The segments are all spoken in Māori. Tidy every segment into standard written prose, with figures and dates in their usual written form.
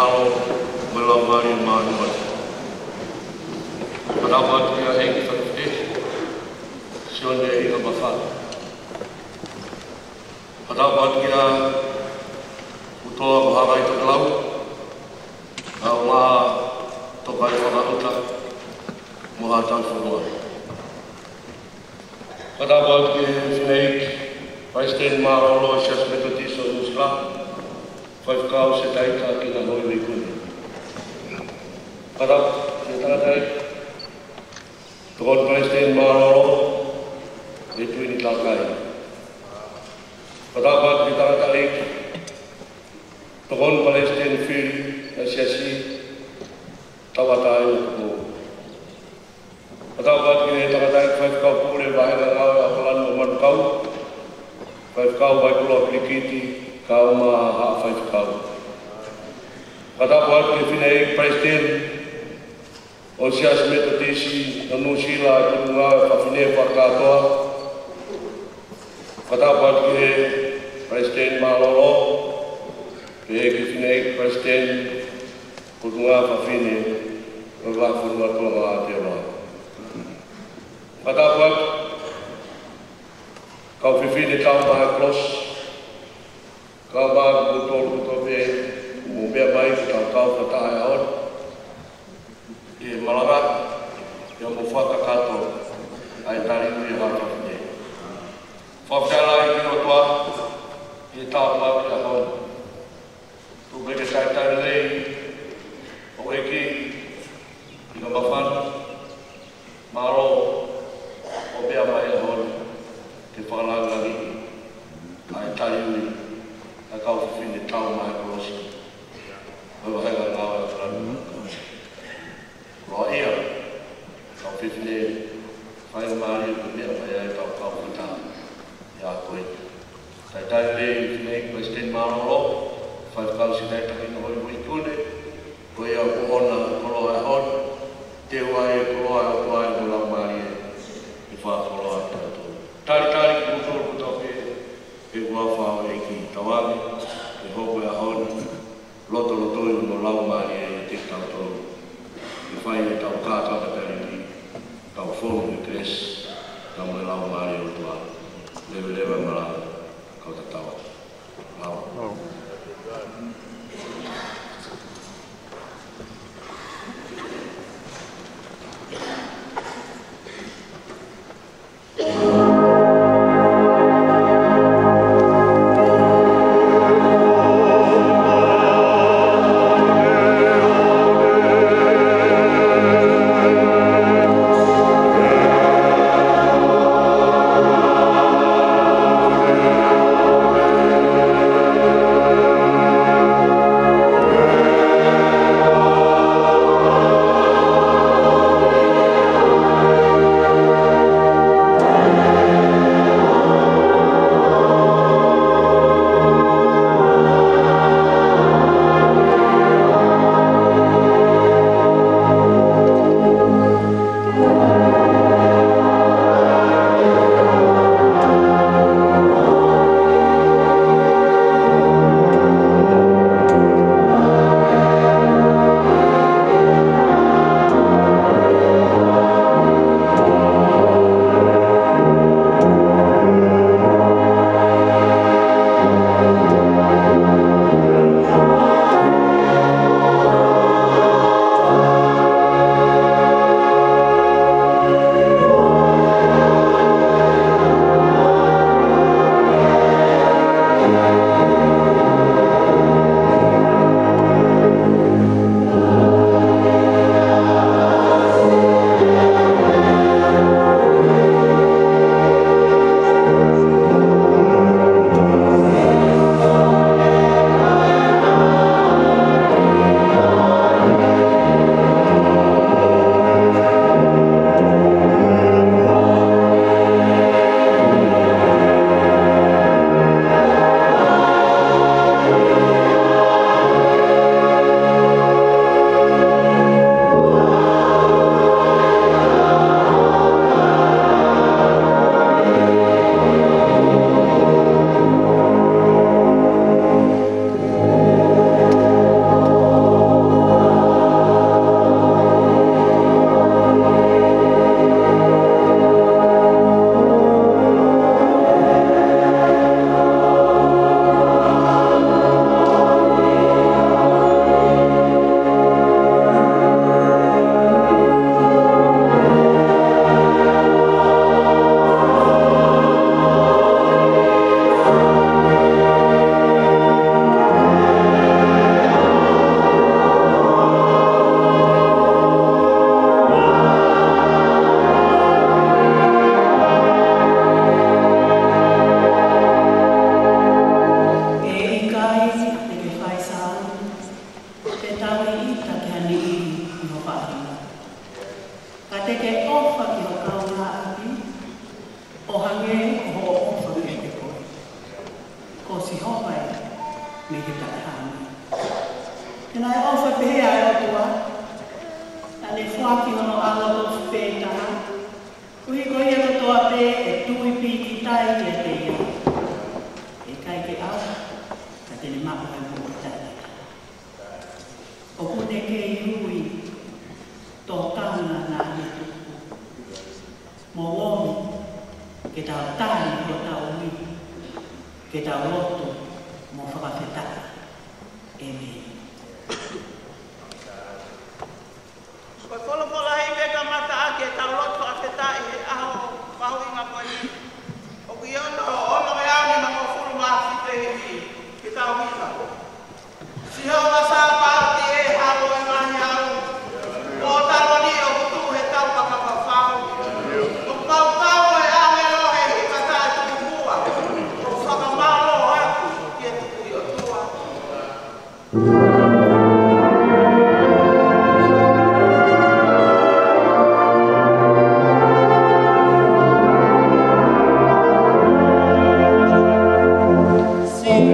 Maro, Malawari, Manuel. Padapat kia Eng Fatih, Sione Ika Bafat. Padapat kia Utoa Baharai Tagalau, Awa Tokai Whakauta, Mohatan Whanua. Padapat kia Fineik, Paisten Maro Loa Sias Metodiso Nusla, Whaifkau se taita ki na hoi mikuni. Padap, kia taratai, Tokon Paisten Maro e tuini takai. Padapat ki taratai, Tokon Paisten Fili na siasi, tawatai uko. Padapat ki taratai, Whaifkau pule bahega ngau e apalan mamanukau, Whaifkau baikulo Pilikiti, kau ma hafai kau. Kata buat ke finai Presiden, osias metodisi nanusila tunga kafine pakatoa. Kata buat ke Presiden Malolo, ke finai Presiden tunga kafine berlaku tunga tiada. Kata buat kau fifine kau ma close. Kau bag betul-betul mubia baik kau kata ayat di Malarat yang mufak kato ayat tadi itu yang harus ni. Fakta lagi tua kita apa ayat tu berkaitan dengan aweki dengan bafan maro mubia baik di Falang lagi ayat tadi ini. Kau fini tahu mai kosi, bawa hal ngawal kerana kalau ia kau fini file mari dunia bayar kau kita ya koi. Saya tadi fini Presiden Maro, file kau sudah tak ingin boleh ikut. Koi aku ona kalau ahon, tewai kalau tuai bulan mari, ifah kalau ada tu. Tarik betul ke wafa iki tawang ke hobo ahon loto no lau mari te tau ke fai tau kata bateri tau fon de tres tau lau mari tua leve mala kau tahu lau me he tāhani. Tēnā e ofa pehea e otua, na ne whaki ono ala o pētaha, kuhi ko ia katoa pē e tui piti tai ki a te ia. E kai ke au, ka tene mako e mō tai. O kune ke iui, tō tāna nā ni tuku. Mō wōmi, ke tau tāni ko tau mi, ke tau loto mō whakawhetaka. Amen. Koe wholopola hei weka mata ake tau loto a whetai he aho mahu inga poini. O ki ono ono e ane ma ko furu maa white hiwi ki tau hika. Siho ma sā pāti e hao e mahi au. O talo ni o kutu he tau kakapawhau. O pau tau e ane lo he hika tai tuku mua. O whakamalo aku ki e tuku i o tua. Sing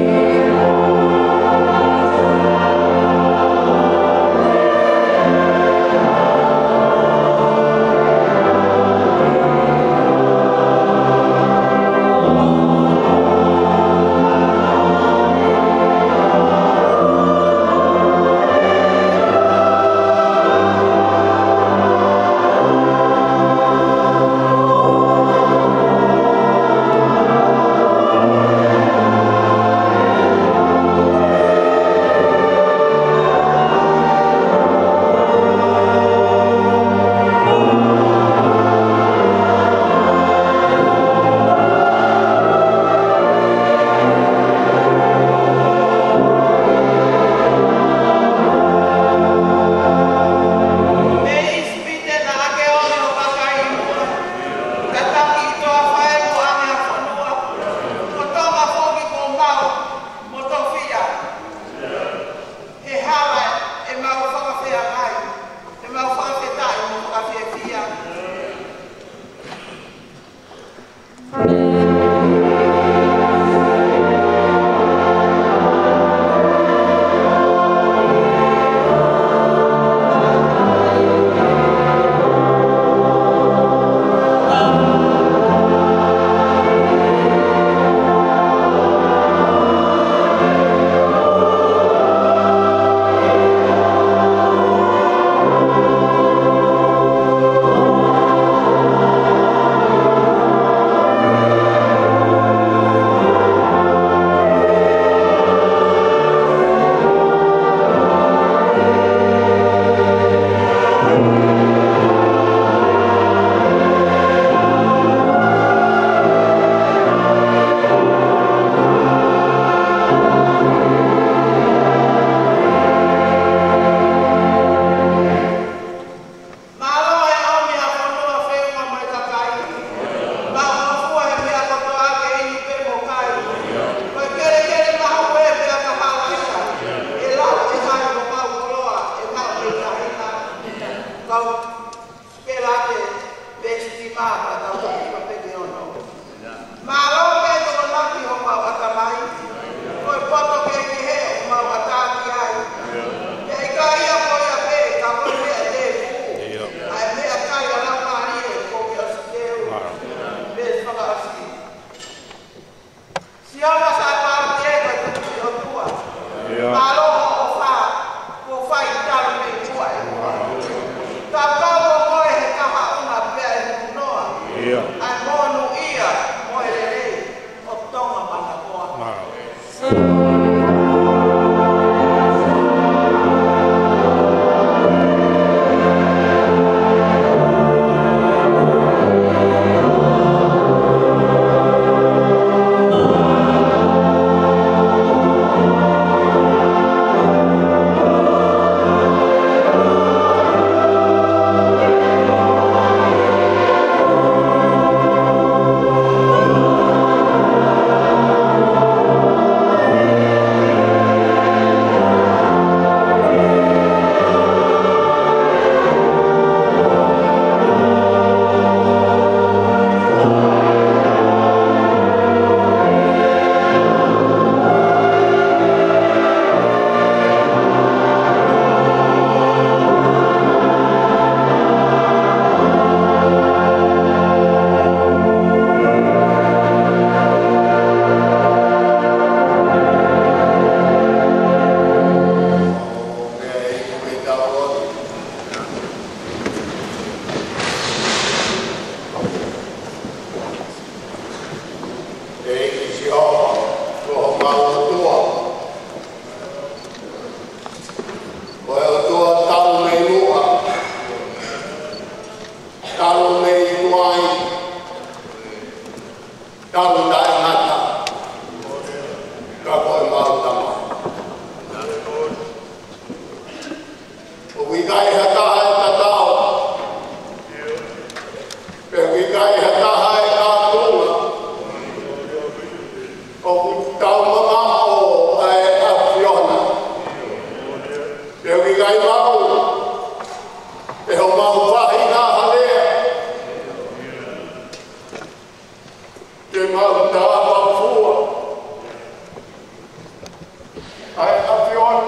ai afion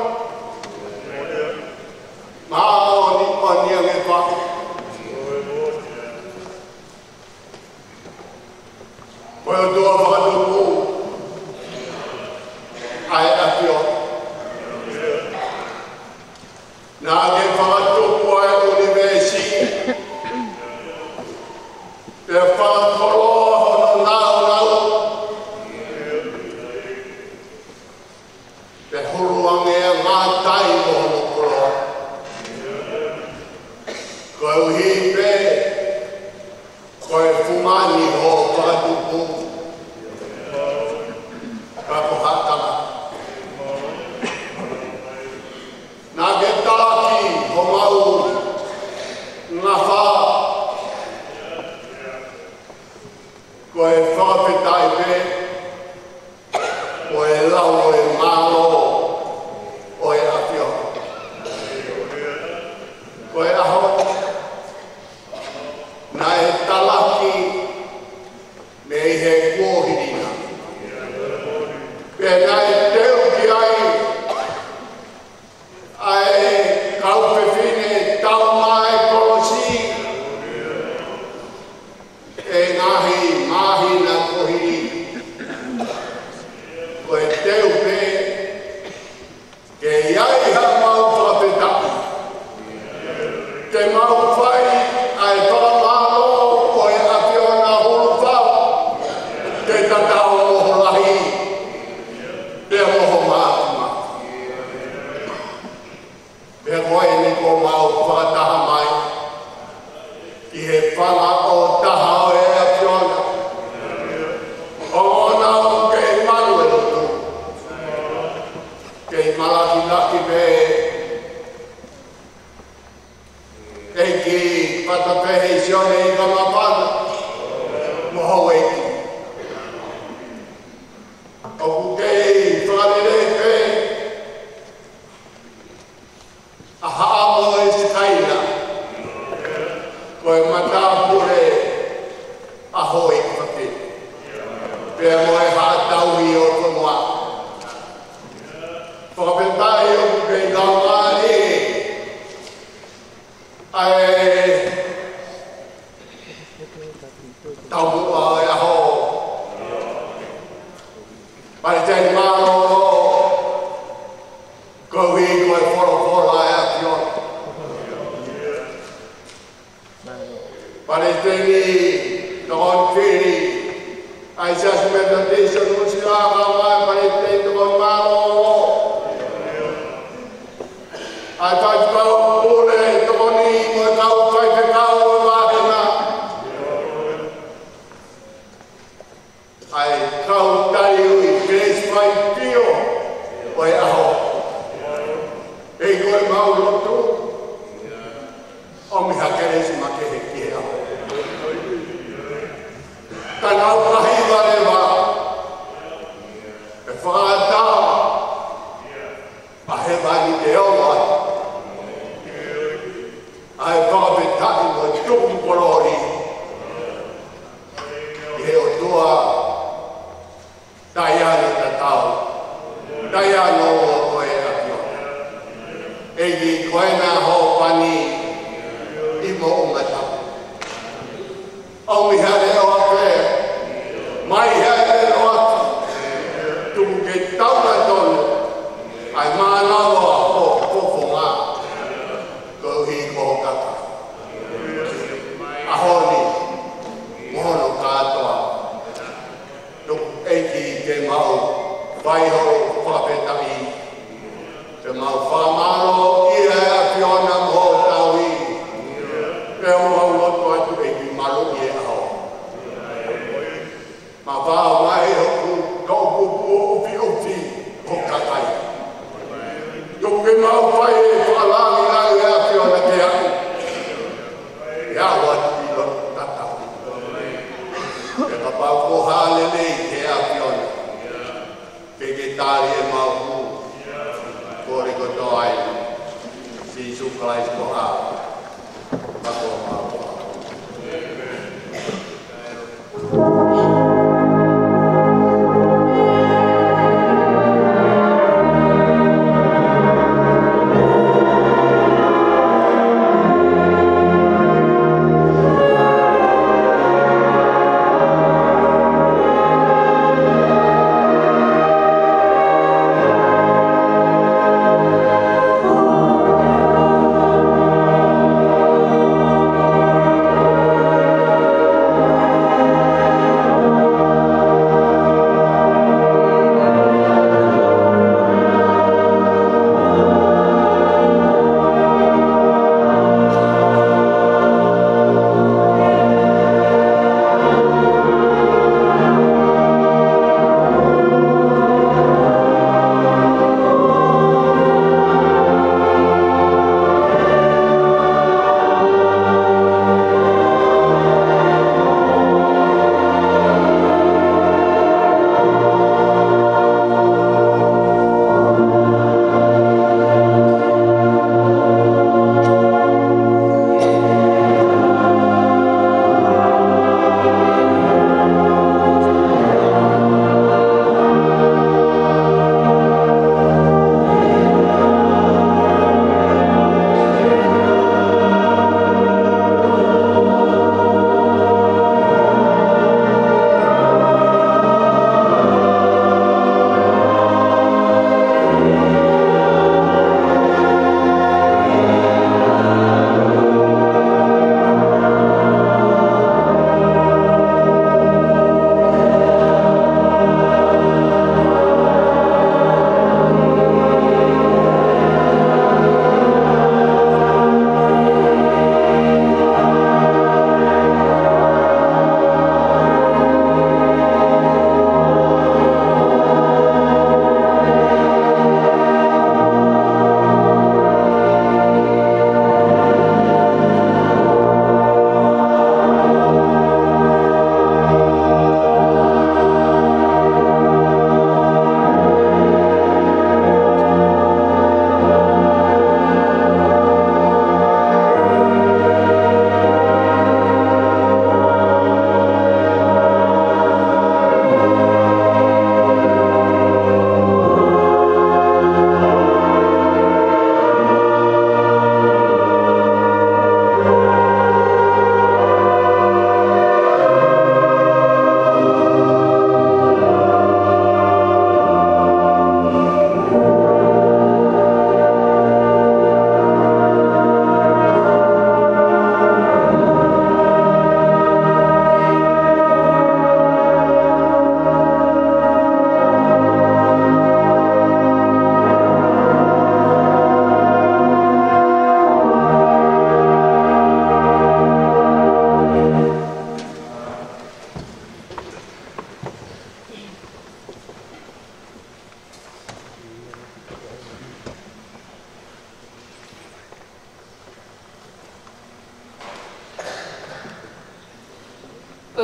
maoni onia me pa o do va do ku ai afion na ge fa to ku ai universi e fa kolo na na e huluange ngā tai mohono koro. Koe uhi pe, koe fumani ho whakatupu. Ka kohatanga. Nā ke tāki ho mau ngā whā. Koe whakapetai pe, koe lau e malo. Oe apio. Koe aho. Nā e talaki me i he kōhirina. Pe nā e teo ki ai. Ai kauwhewhine tau mai kolosi. E ngahi mahi na kōhiri. Koe teo pe ke iai ha mau whapeta. Ke mau whai ai whakamaro o e apiona hulu whau. Ke tatao moho lahi. Te moho mātuma. Pe koe ni ko mau whakataha mai. I he whanga o taha o e apiona. O ona o ke Emmanuel tu. Kei malaki laki me e ki patapehe sione i kamapana moho eki. Oku kei whakarere pe a haamo e sikaina koe matapure a hoi whake. Pea moe hātauhi o tonua. Whakapentai o kei gaumari ai taumua e aho pai tei maro kohi koe whorowhora e apion pai tei ngon kiri ai sas meditation usi aga mai pai tei ngon maro ai tai kau pule toni mo kau tai te kau wahena ai kau tai ui grace pai tio oi aho e koe mau lotu o mi hakere si makehe ki e aho tanau kahi warewa e whaata a he wani te oa ai whakapetaki mo tuku korori i he o tua taiani tatau taiano o koe apio e ki koe nā ho pani i mo umata au mi hare o ape mai hare o atu tuku ke tauna tonu ai mānawa o pofonga kohi kohokata. Ahoni, mohono katoa. Tuk eiki ke mau waiho whapetai. Te mau whamaro ia e apiona moho taui. Pe mau loto atu eiki maru i e aho. Ma whao mai hoku kaupupu upi upi hokakai. Tuk ke mau whai e whalangi nai e apiona ke aku. Ia watu i lo tatau. Ke kapau ko halele ke apiona. Ke tari e mau hu. Kore ko toai. Si suklais ko ha. Pako mau.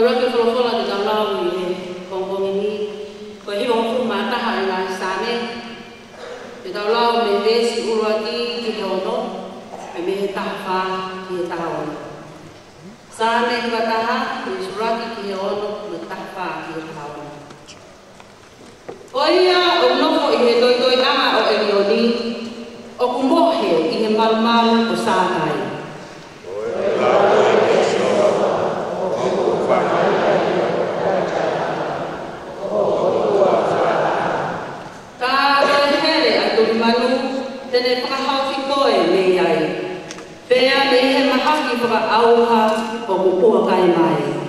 raki wholofola te taulau i he kongkongi ni. Ko hiwa hofu mātaha i ngā sāne. Te taulau me vesi uruaki ki he ono. Me me he tahawha ki he tahaona. Sāne hiwa taha, me suraki ki he ono, me tahawha ki he tahaona. O ia o nofo i he toitoi aha o Elioni, o kumohe i he marumaru o sākai. Tā roe here a turi manu, tene whakahauwhi koe me iai. Pea me he mahaki whakaauha o kupua kai mai.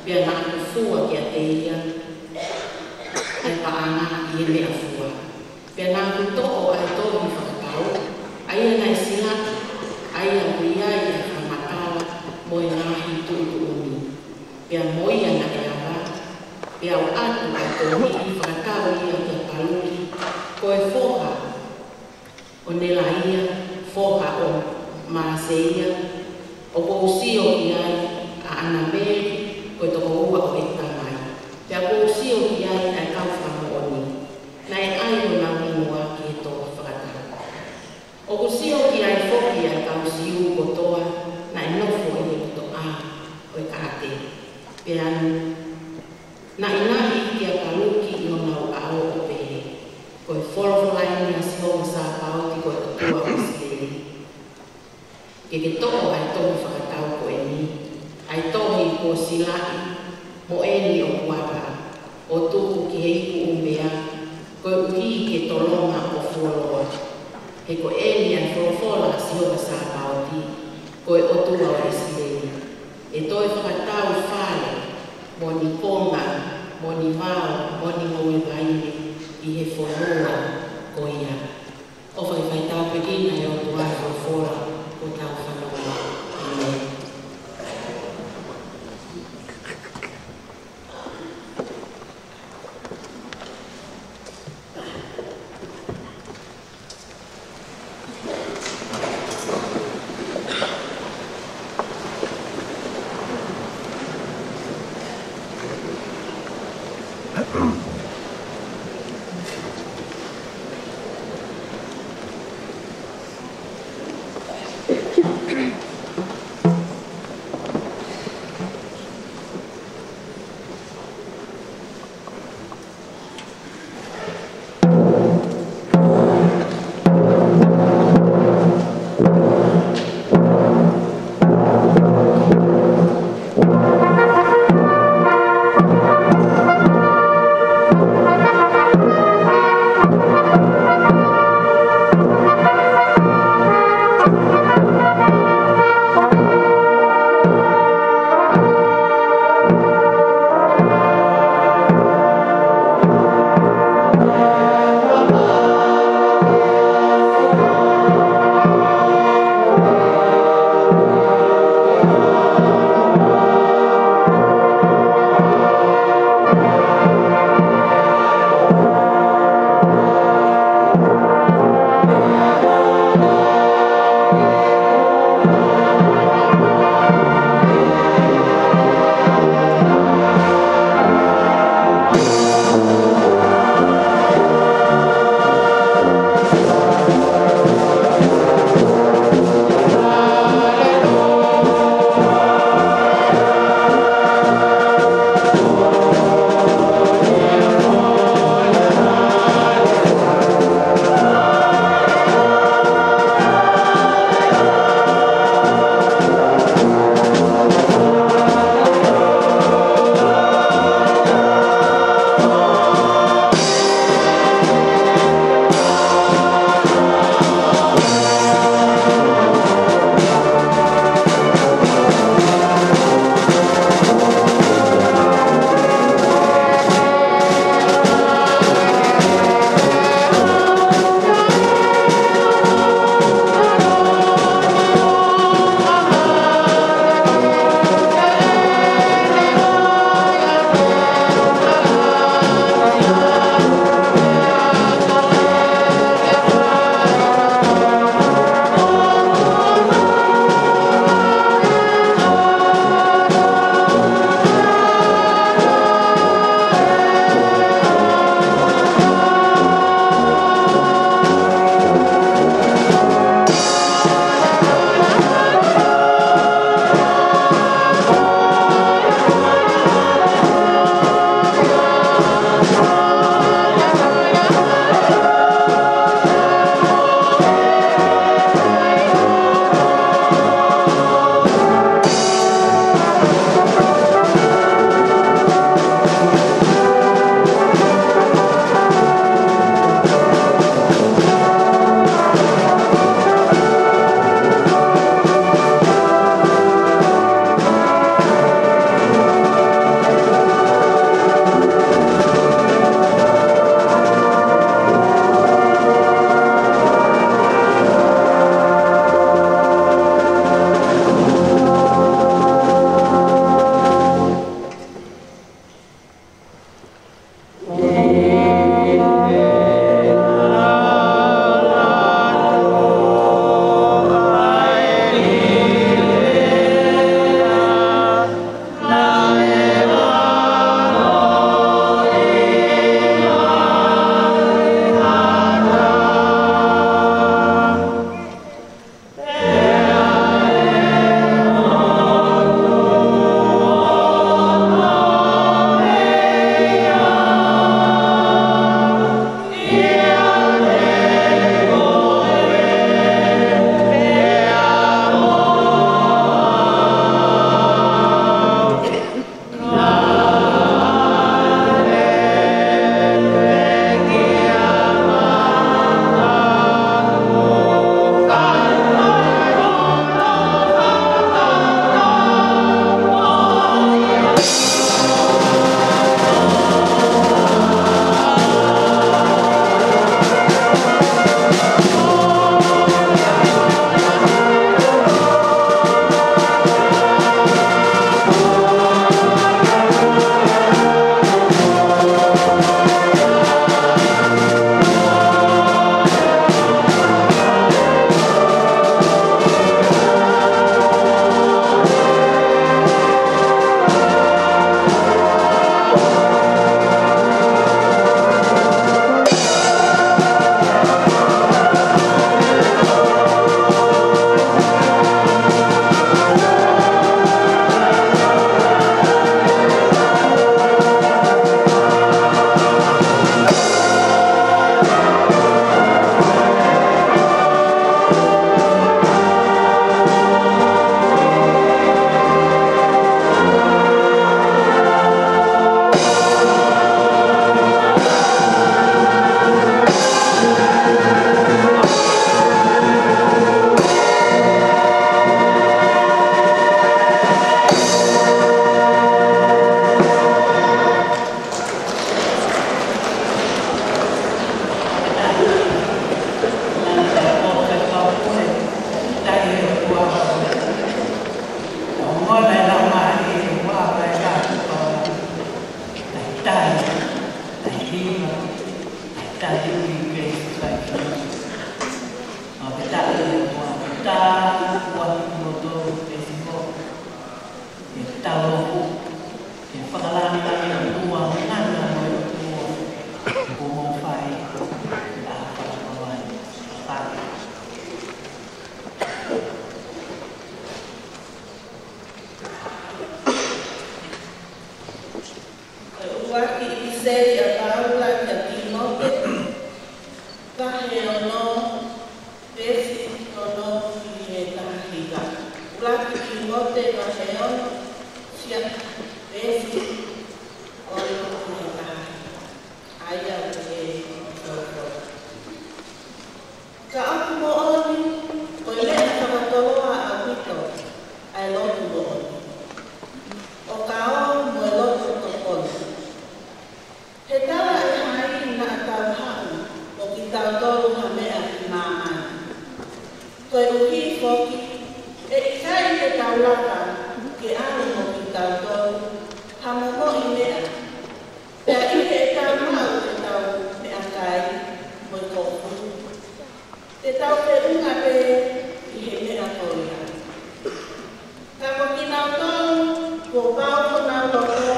Pia nā kufua kia te ia. Ai paanga i mea fua. Pia nā kuto'o ai tohi whakatau. Aia nai sila, aia kuia ia whamatala mo i ngahi tuku umi. Pia moia na e ara. Pia o atu ai tohi i whakatau ia kia paluki. Koe foha o nela ia, foha o maaseia, o kousio ki ai a ana meri, koe toko ua o e tamai. Pia kousio ki ai ai kau whamooni, na e ai o nā minua ki e tō whakatau. O kousio ki ai foki ai kau siu kotoa, na e nofo i e koto a o e kaate. Pia na inahi ki a kaluki i o nau ao o pehe. Koe wholawhalai ni a siho sa pauti koe o tua o sireri. Ke ke toho ai tohu whakatau ko e ni, ai tohi ko silai, mo e ni o kuara, o tuku ki heiku umea, koe uhi ke tolonga o fualoa. He ko e ni ai wholawhala siho sa pauti, koe o tua o sireri. E toi whakatau whare, mo ni konga, mo ni vau, mo ni moe vaine, i he whonua ko ia. O whai tau pekina e o tuai whora o tau whanua. Amen. Ka aku mo oni, o le na whakatoloa a wito, ai lotu mo oni. O ka o mo e lotu ko koni. He tala e hai na tau hau, o ki tau tolu ha mea ki māmai. Koe uhi foki, e ikai te tau laka, ke anu mo ki tau tolu, ha mo mo i mea. Pea ike e tau mau te tau mea kai, mo i koku. Te tau te unga pe i he mea koria. Ka ko ki nau tolu, ko pau ko nau loko,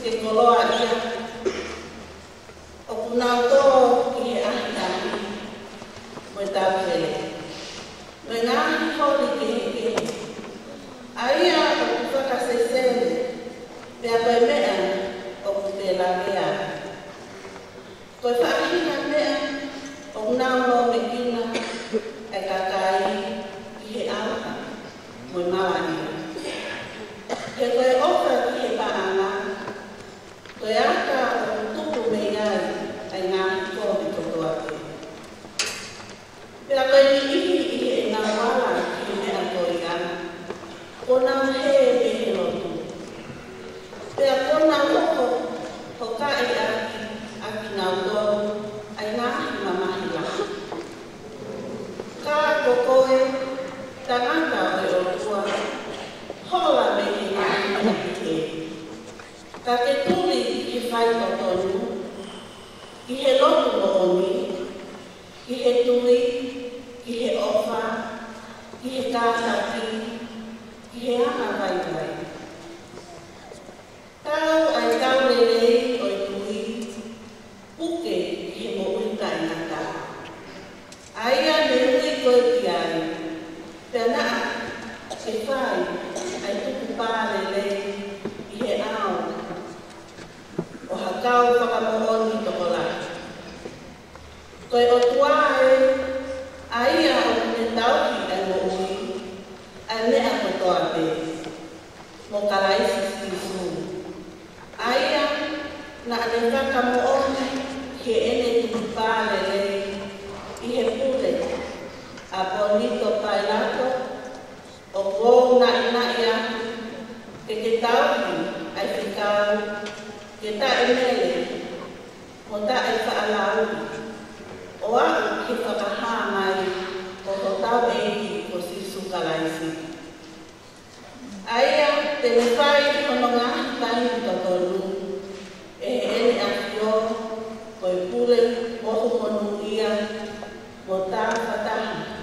ke koloa ia. O ku nau tolu ki he ahi ahi, mo i tau pele. Me ngāhi hori ke he ke. Aia o ku whakasesene, pea koe mea o ku te la mea. Koe whaahina mea, o ku nau no me kina, e kakai ki he aura, mo i mawani. He koe oka ki he paanga, koe aka o ku tupu me iai, ai ngāhi kōmi kotoa te. Pea koe ni ihi i he nā wala ki he mea koriana, ko nā he me he lotu. Pea ko nā loko, ho ka e aki nā utoru, ai ngāhi mamahi laki. Ka ko koe, tangata o e orua, hola me he ngāhi ki he. Ka ke tuli ki whai o tonu, ki he lotu o oni, ki he tuli, ki he ofa, ki he kātaki, ki he ana vai vai. Tau ai tau lelei o i tui, puke ki he mo uita i ngata. Aia me ui koe ki ai, pea naa, e whai, ai tuku pā lelei i he ao, o hakau whakamooni toko lai. Koe o tuae, aia o me tauki ai mo ui, ai mea kotoa te, mo kalaisi stisu. Aia, na ane whakamooni, he ene tuku pālele, i he pule, a bonito pailato, o kou na ia, ke te tauki ai whikau, ke ta e mele, mo ta e whaalauri. O au ki whakaha mai o to tau eiki o sisu kalaisi. Aia, te me whai hono ngahi tahi to tolu, e he ene akio, koe pule mohu monu ia, mo tā whatahi,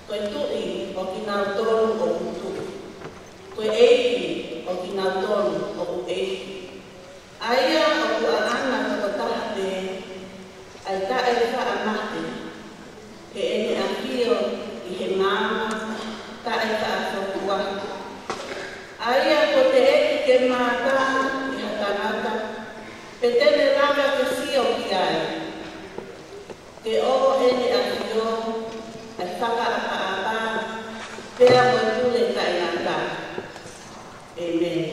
koe tui o ki nau tolu o kutu, koe eiki o ki nau tolu o ku eiki. Aia o ku aana whakataha te, ai ta e whaamate, he ene akio i he māma, ta e whaafokua. Aia ko te eki ke mātā i hatanata, pe tene ranga ke sio ki ai. Ke o ene akio, ai whakaapa, pēra koe tule ka i ngata. Amen.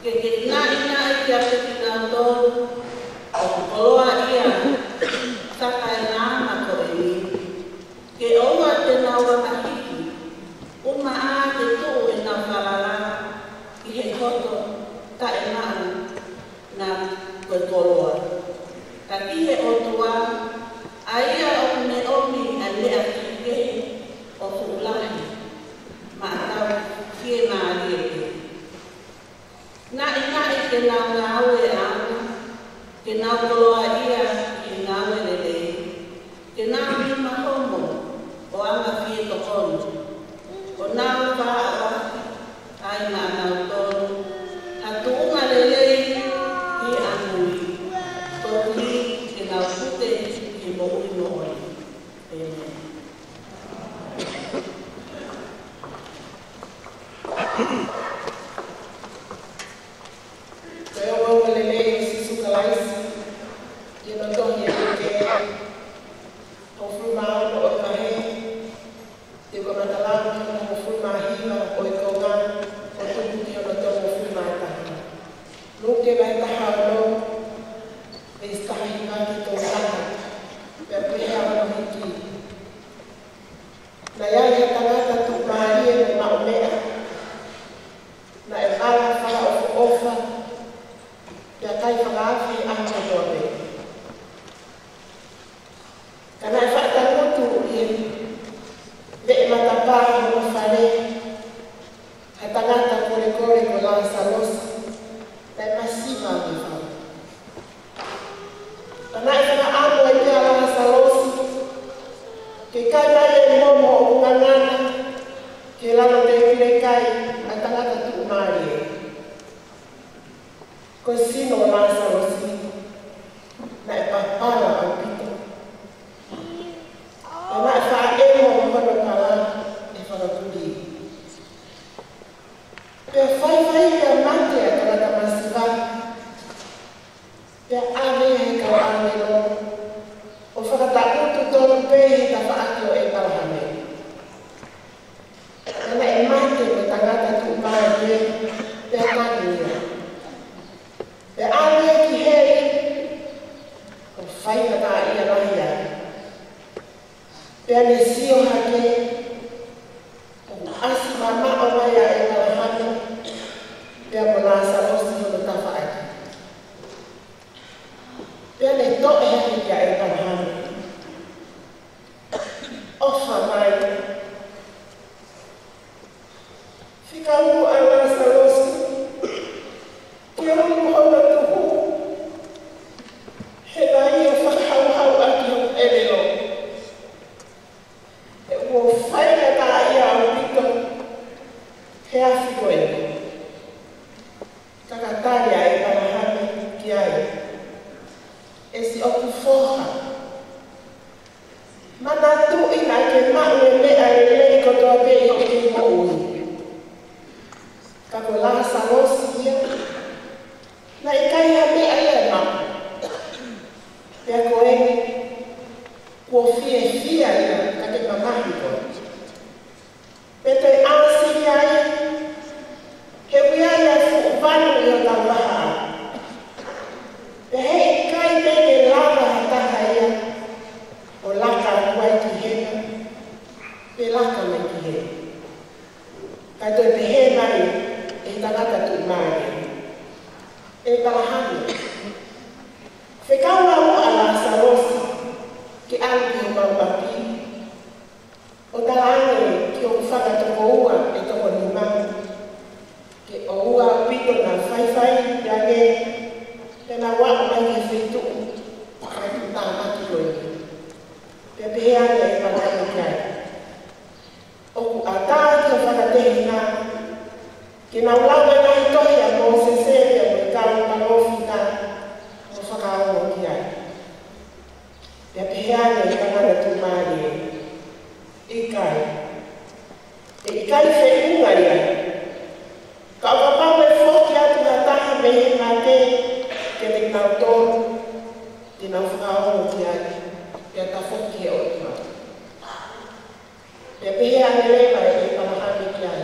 Ke ina ina i kia te tina tolu, o koloa ia, taka e ngāma ko e ni. Ke oua te naua mahiki, uma a te tuu e nā whalala, i he koto ka e ngāu nā koe koloa. Ka ki he na yale tangata tumalie na maomea na ekala fala ofa ya kai falafi anga dobe kana fata mutu ye de matapa no fare hatangata kore ko la salos na masiva bifa kana ina amo ya la salos ke kana ye momo ngana ke la no te kai atangata tu mari così non la salos na papala apito na fa emo ko no kala e fa tuli per fai che amante a la masiva per avere che almeno o fa da tutto pe da fatto e parlame na amante che tangata tu mare per camminare per avere che heri o fai da ia la ia per nesio hake asi mama oma ya e kalahana per molasa osi no tafai per le to e hake ya e kalahana ofa mai fica ala salos que eu não rola tudo redai eu hau aqui elelo o fai ka ia o pito he afiko e kakataria e kalahana ki ai esi oku foha mana tu ina ke maue me ai le ko to be o ki mo ui kako la salos ia na ikai ha me ai e ma pe ko e ko fia ia kake mamahi ko Pete ansi ai he wia ia fu vanu ia la laha he kai te lava hata ia o laka kuai ki hena pe laka me ki he kai te he mai e tangata tu mai e kalahani fekaula o ala saros ki albi o mauapi o talane ki o whaka toko ua e toko nimau ki o ua pito na whaiwhai yake tena wak mai e whitu kai tu tāmaki roi pe peheane e whanai o kai o ku ataa ki o whakatehi nā ki na ulau e nai tohi a mō se sere o e kau panofi nā o whakao o ki ai pe peheane e whanana tu maari ikai fe ungaria ka papa me foki atu na taha me na te ke te nautor ki na whakao ki ai pe ta foki e otima pe pehe ane lewa e panahane ki ai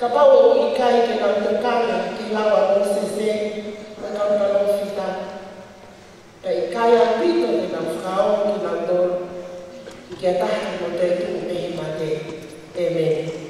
ka pau o ikai ke na utokana ki lawa o sese na kautalo fita pe ikai a pito ki na whakao ki nautor que ataque no teto bem mate amen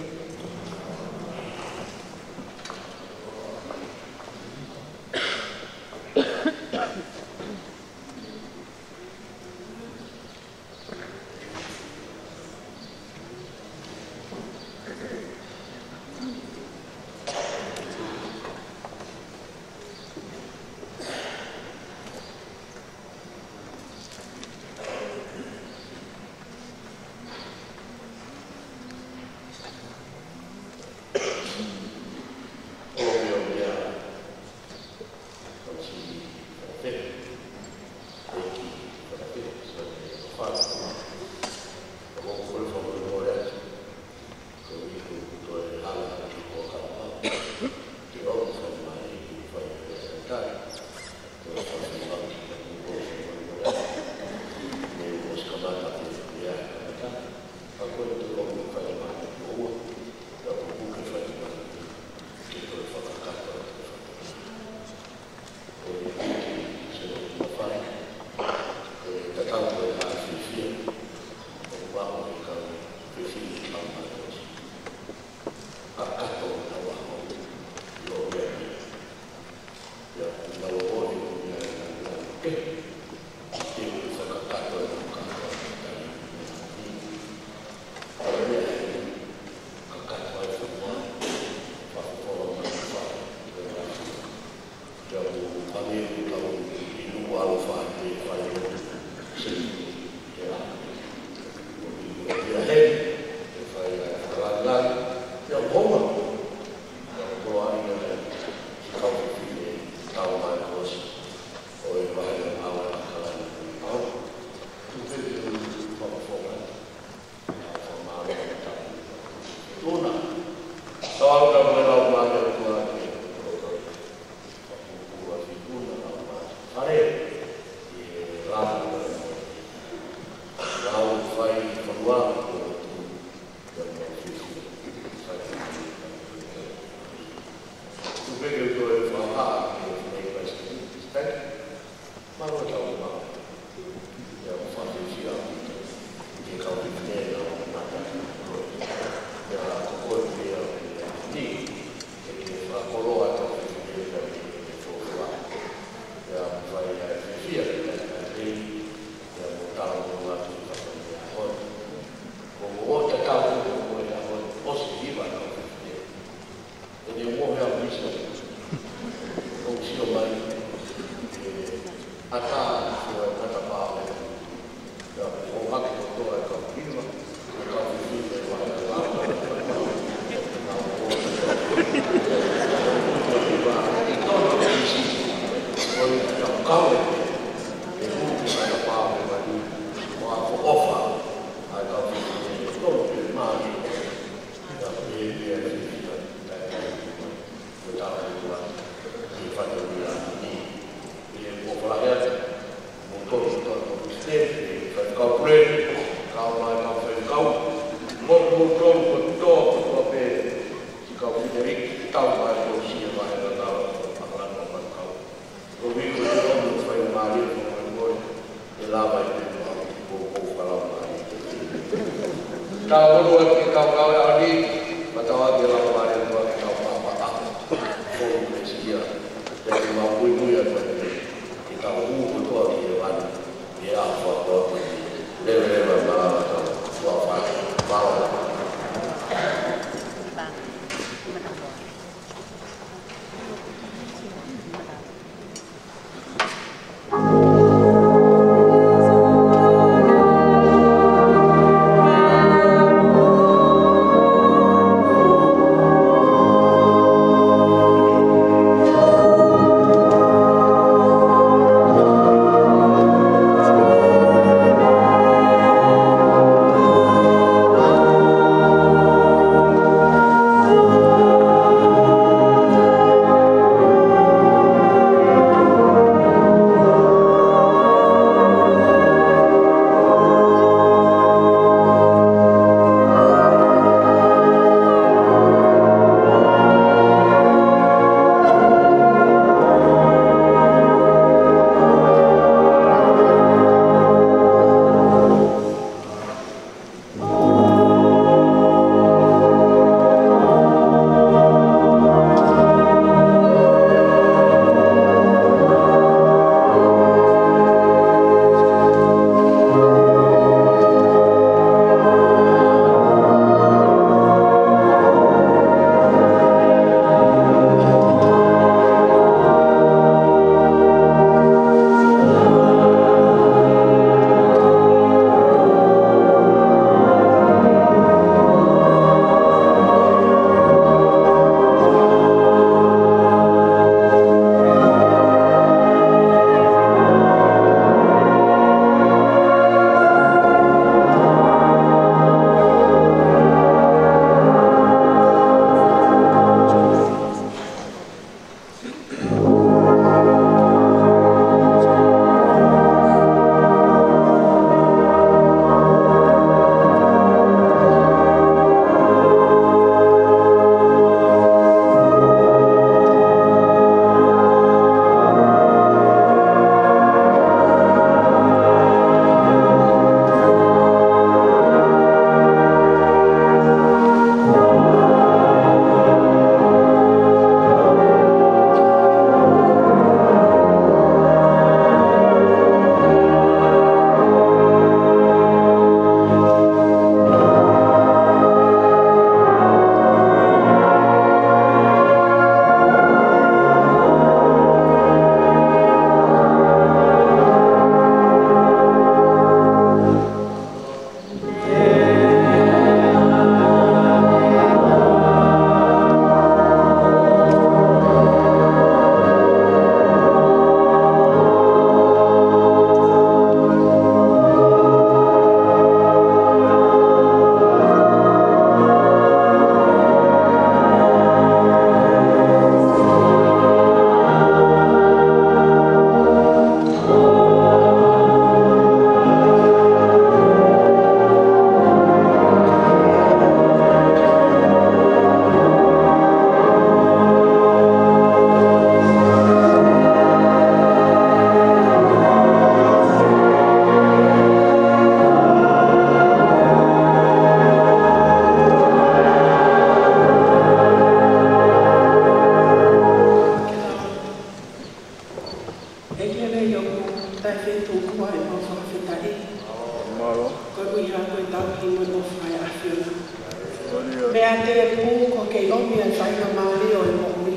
mea te pū ko kei omi a whainga maari o e mo'ui.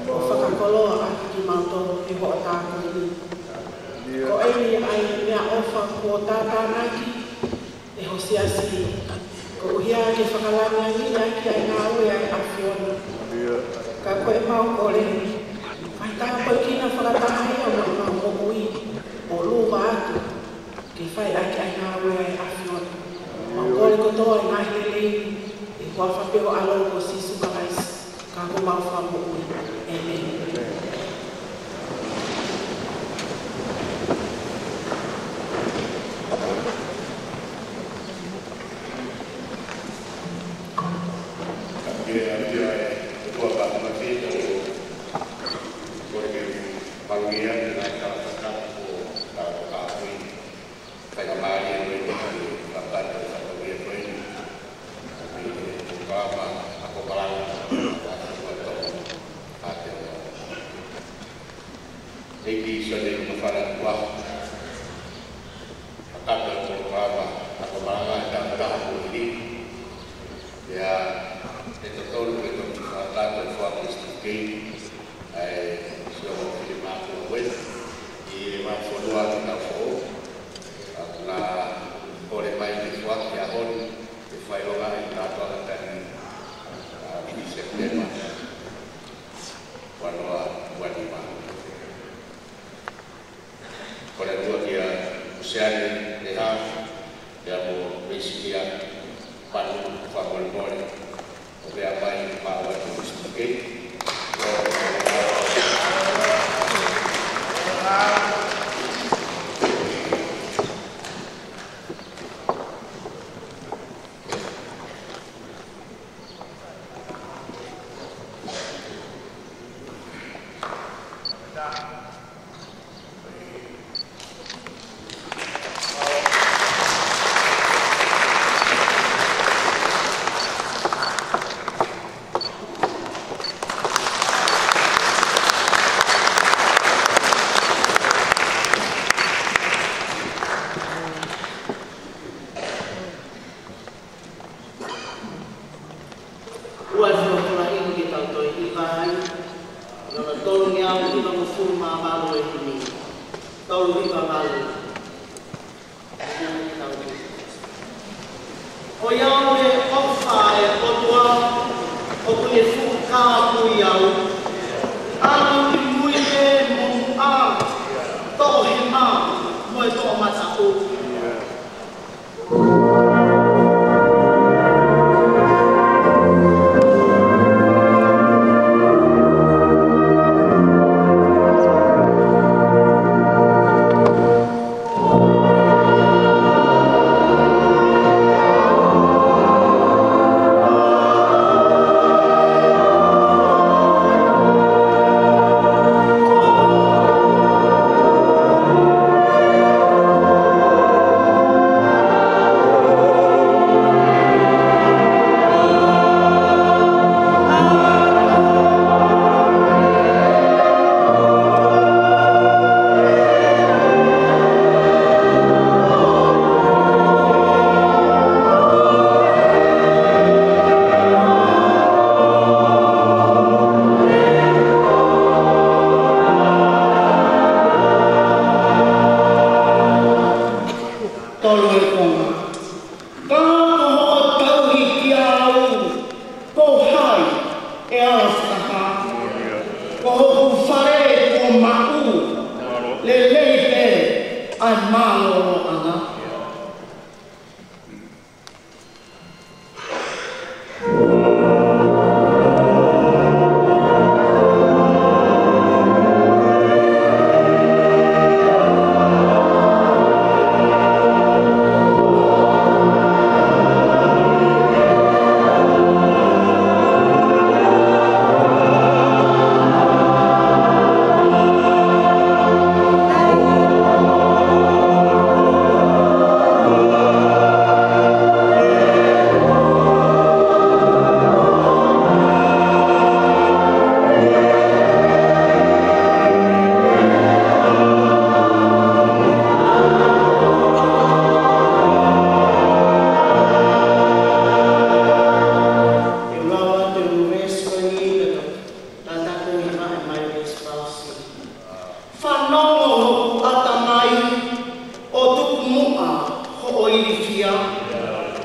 O whakakoloa a ki mātou i ho a tāko i. Ko eini ai mea ofa ko tātānaki e hosiasi. Ko uhia ke whakalani a nina ki ai ngā ue ai a whiona. Ka koe mau kore. Ai tā koe kina whakatahi o mai mau mo'ui. O luma atu. Ke whai ai ki ai ngā ue ai a whiona. Mau kore kotoa i ngā hili. E kua whapeo alo ko sisu ka rais. Ka ko mau whamo'ui. Amen.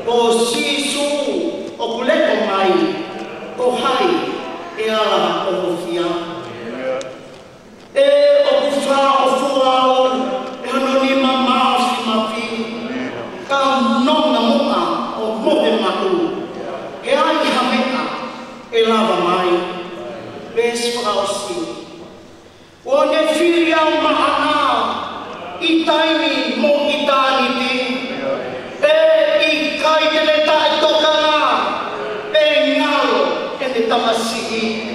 ko sisu o kuleko mai ko hai e ala o fia e o kufa o fuao e hanoni mama o si mafi ka nonga moa o mohe matu e ai hameka e lava mai bes o si o ne filia o mahana i taimi mo i tani ti e i kai te le tae tokana e ngalo e te tamasiki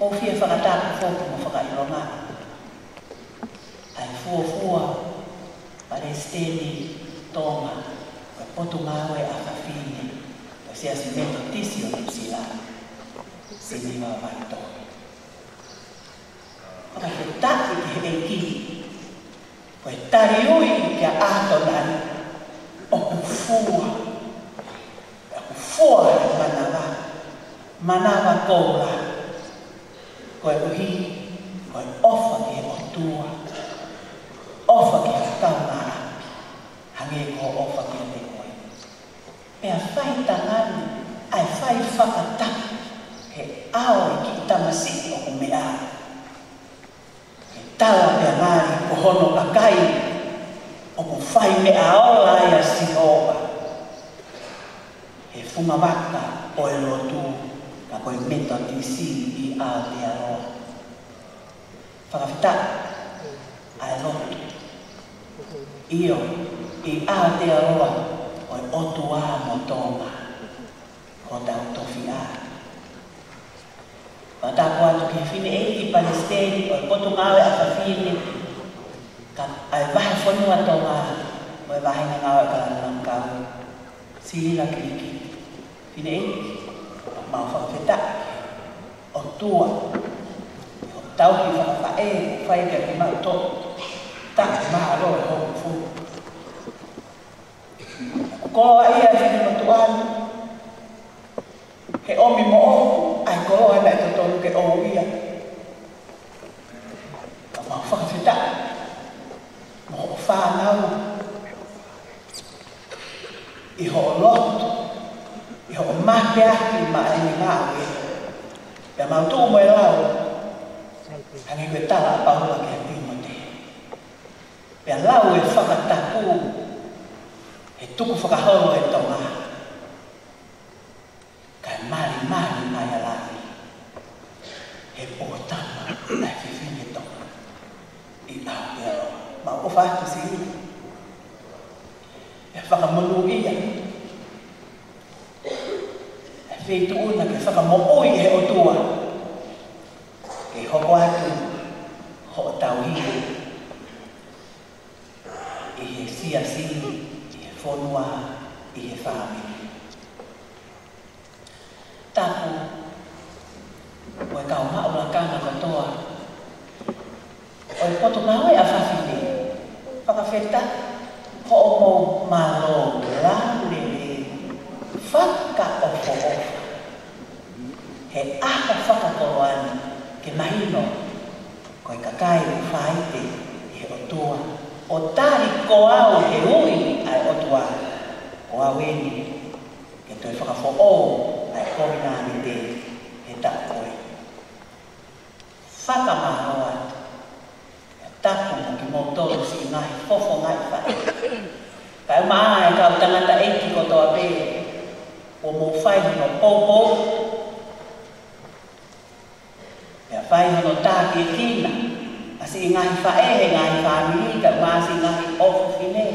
o fia whakataka fōku mo whakailonga. Ai fua Palestini tonga o poto mawe a whawhine o sea si meto tisi o Nusila sini wa waito. Ora te taki ki he ki o e tari ui kia ato nani o kufua manawa koura koe uhi koe ofa ki o tua ofa ki a tauna hange ko ofa ki te koe pea whai tangani ai whai whakataki he ao i ki tamasi o ku mea he tala pea ngari ko hono kakai o ku whai mea o laia Sihova he fumawaka o e lotu ka koe meta tisi i Aotearoa. Whakawhita ai lotu. Io i Aotearoa o e otua mo tonga o tau towhia. Whatako atu ki whine e i Palestini o e potu ngawe a whawhine ka ai wahe whanua tonga o e wahe ngawe ka langkau. Sila kiriki. Whine e mau whakawhita o tua o tau ki whakawhae whai kia ki mau tō tak maa roe ho fu koa ia whine mo tuanu he omi mo oku ai koa ana e totonu ke o ia ka mau whakawhita mo ho whanau i ho lotu i ho mahe aki ma e ni ngawe. Pea mau tū mo e lau, hangi koe tala a paula ke a pimo te. Pea lau e whakataku, he tuku whakaholo e tonga. Kai mari mai a lani. He pōtama ai whiwhine tonga. I Aotearoa. Mau o whātu si ina. E whakamonu ia. Feitu una ke whakamooi he o tua. Ke hoko atu ho o tauhiri. I he siasini, i he whonua, i he whāmini. Tapu, o e kau maura kanga katoa. O e poto ngawe a whawhine. Whakawheta, ho o mo malo rāulele. Whaka ofo ofa. He aha whakakoroani ke mahino koe kakai u whaite i he otua. O tari ko au he ui ai otua. O aweni ke toi whakafo o ai kominani te he takoe. Whakamaroa e tapu mo ki motoro si ngai fofo ngai whai. Kai maa e kau tangata eiki ko toa pēre. O mo whai no popo. Pea whai no tāki e kina. Asi i ngahi whaehe, ngahi whamiri, ka māsi ngahi ofu whine.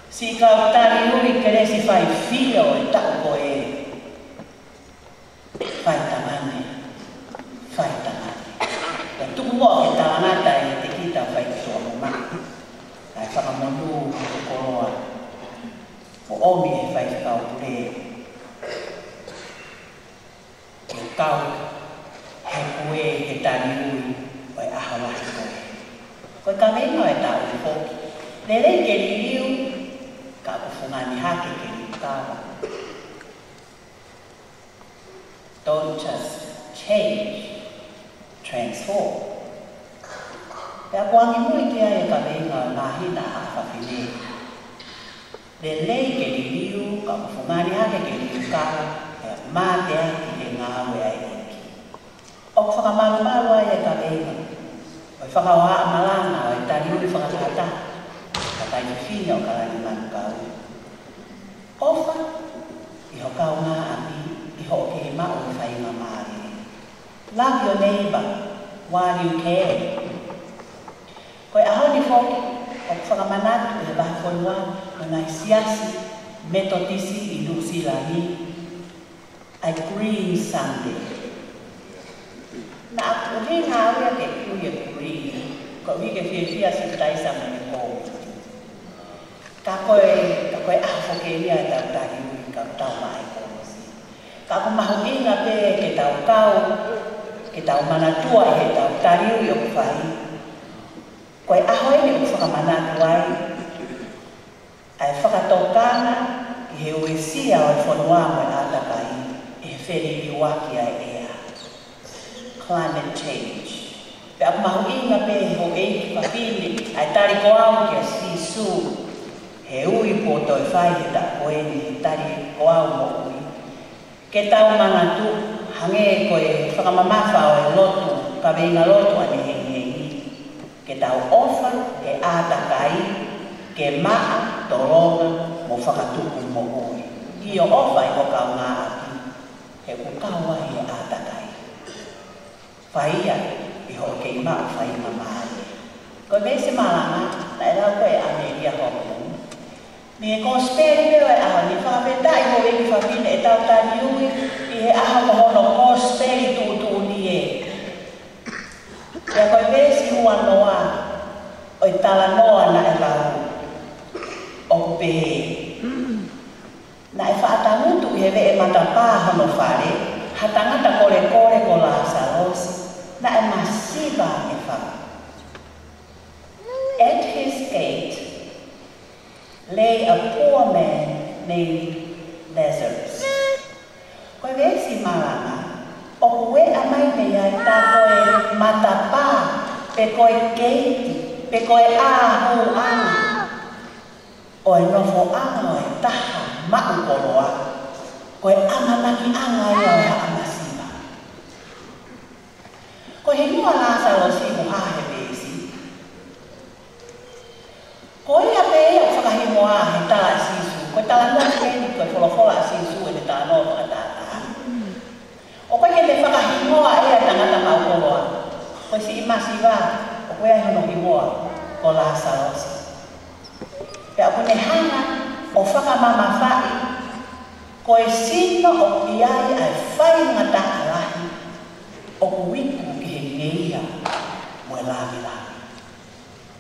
Si kau tari uri kere si whai whio e tako e. Whai tangane. Whai tangane. Pea tuku moa ke tāngata e te kita whai tua mo maa. Ai whakamonu o koroa. O omi e whai kau pure. Ke kau he kue he tari ui o e ahawahi koe. Koe ka meno e tau i hoki. Lele ke ririu ka uwhungani hake ke riu kawa. Don't just change, transform. Pea kuangi mui kia e ka meno ngā hina hawhawhine. Lele ke ririu ka uwhungani hake ke riu kawa. Mā te ati he ngāwe ai eki. O whakamaru ai e ka reina. O i whakaoha amalanga o i tari uri whakatata. Ka tai whiwhine o ka rani manu kau. Ofa, i ho kau ngā ami, i ho ke he mao i whainga maare. Love your neighbor while you can. Koe aho ni whoki, o whakamanatu e wahi whanua, o ngai siasi, metodisi i Nusila ni. A Green Sunday. kuhi ngāwea ke kui e kuri, ko hi ke whiwhia si taisa mani kō. Ka koe ahafo ke ia e tau tari ui ka tau mai kōsi. Ka ko mahu inga pe ke tau kau, ke tau manatua e he tau tari ui o kwhai. Koe aho e ni o whakamanatua ai. Ai whakatokanga ki he uesia o e whanua mo e atakai e he whiri i waki ai ea. Climate change. Pe aku mahu inga pe ho e ki whapini ai tari ko au ki a sisu. He ui po toi whai he ta koe ni he tari ko au mo ui. Ke tau manatu hange koe whakamamafa o e lotu, ka veinga lotu ane hengi. Ke tau ofa e atakai, ke maa toronga mo whakatuku mo ui. I o ofa i ho kau ngā aki, he kukawa he atakai. Whaia i ho kei maa whai mamai. Koe mese malanga, na e lau koe ane ia hoku. Me e kosperi meo e aho ni whapeta i ho eki whapine e tau tani ui i he aho mohono kosperi tūtū ni e. Ia koe mese hua noa o i tala noa na e lau o pehe. Na e whaatangutu i he ve e matapā hono whare, ha tangata kore kore ko la sarosi, na e masiva e wha. At his gate lay a poor man named Lazarus. Koe vesi maranga, o kue amai mea i tā koe matapā, pe koe keiti, pe koe āhu anga. O e nofo anga o e taha mau koroa, koe amamaki anga ia o e haamasiva. Koe he mua Lazarus i muhahe vesi. Koe a pe e o whakahimoa he tala sisu, koe tala nua keni koe wholofola sisu e te tā noto a tātā. O koe he te whakahimoa e a tangata mau koroa, koe si imasiva, o koe a hono himoa ko Lazarus. Pe a kone hanga o whakamama whai, koe sino o kiai ai whai ngata alahi, o kuiku ki he ngeia mo e lavi lavi,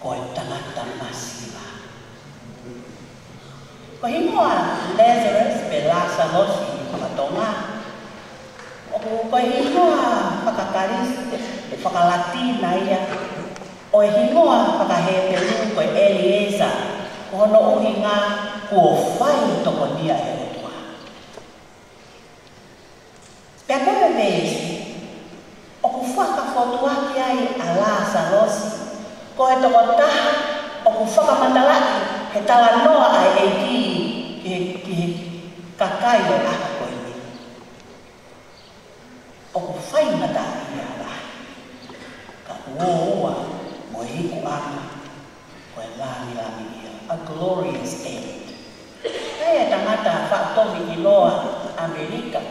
koe tangata masiva. Ko himoa Lazarus pe Lazarus i whakatonga, o koe himoa whakakarisi, whakalatina ia, o e himoa whakahepe lu koe Eliezer, kono uhi ngā kua whai toko nia e otua. Pea koe vesi, o ku whakawhotuaki ai a Lazarus, ko he toko taha, o ku whakamandaraki, he tala noa ai e ki he kakai o aka koe ni. O ku whai mataki ia rahi, ka ua mo hiku aka, koe lami ia. A glorious end. Kaya tangata whakatohi i loa Amerika,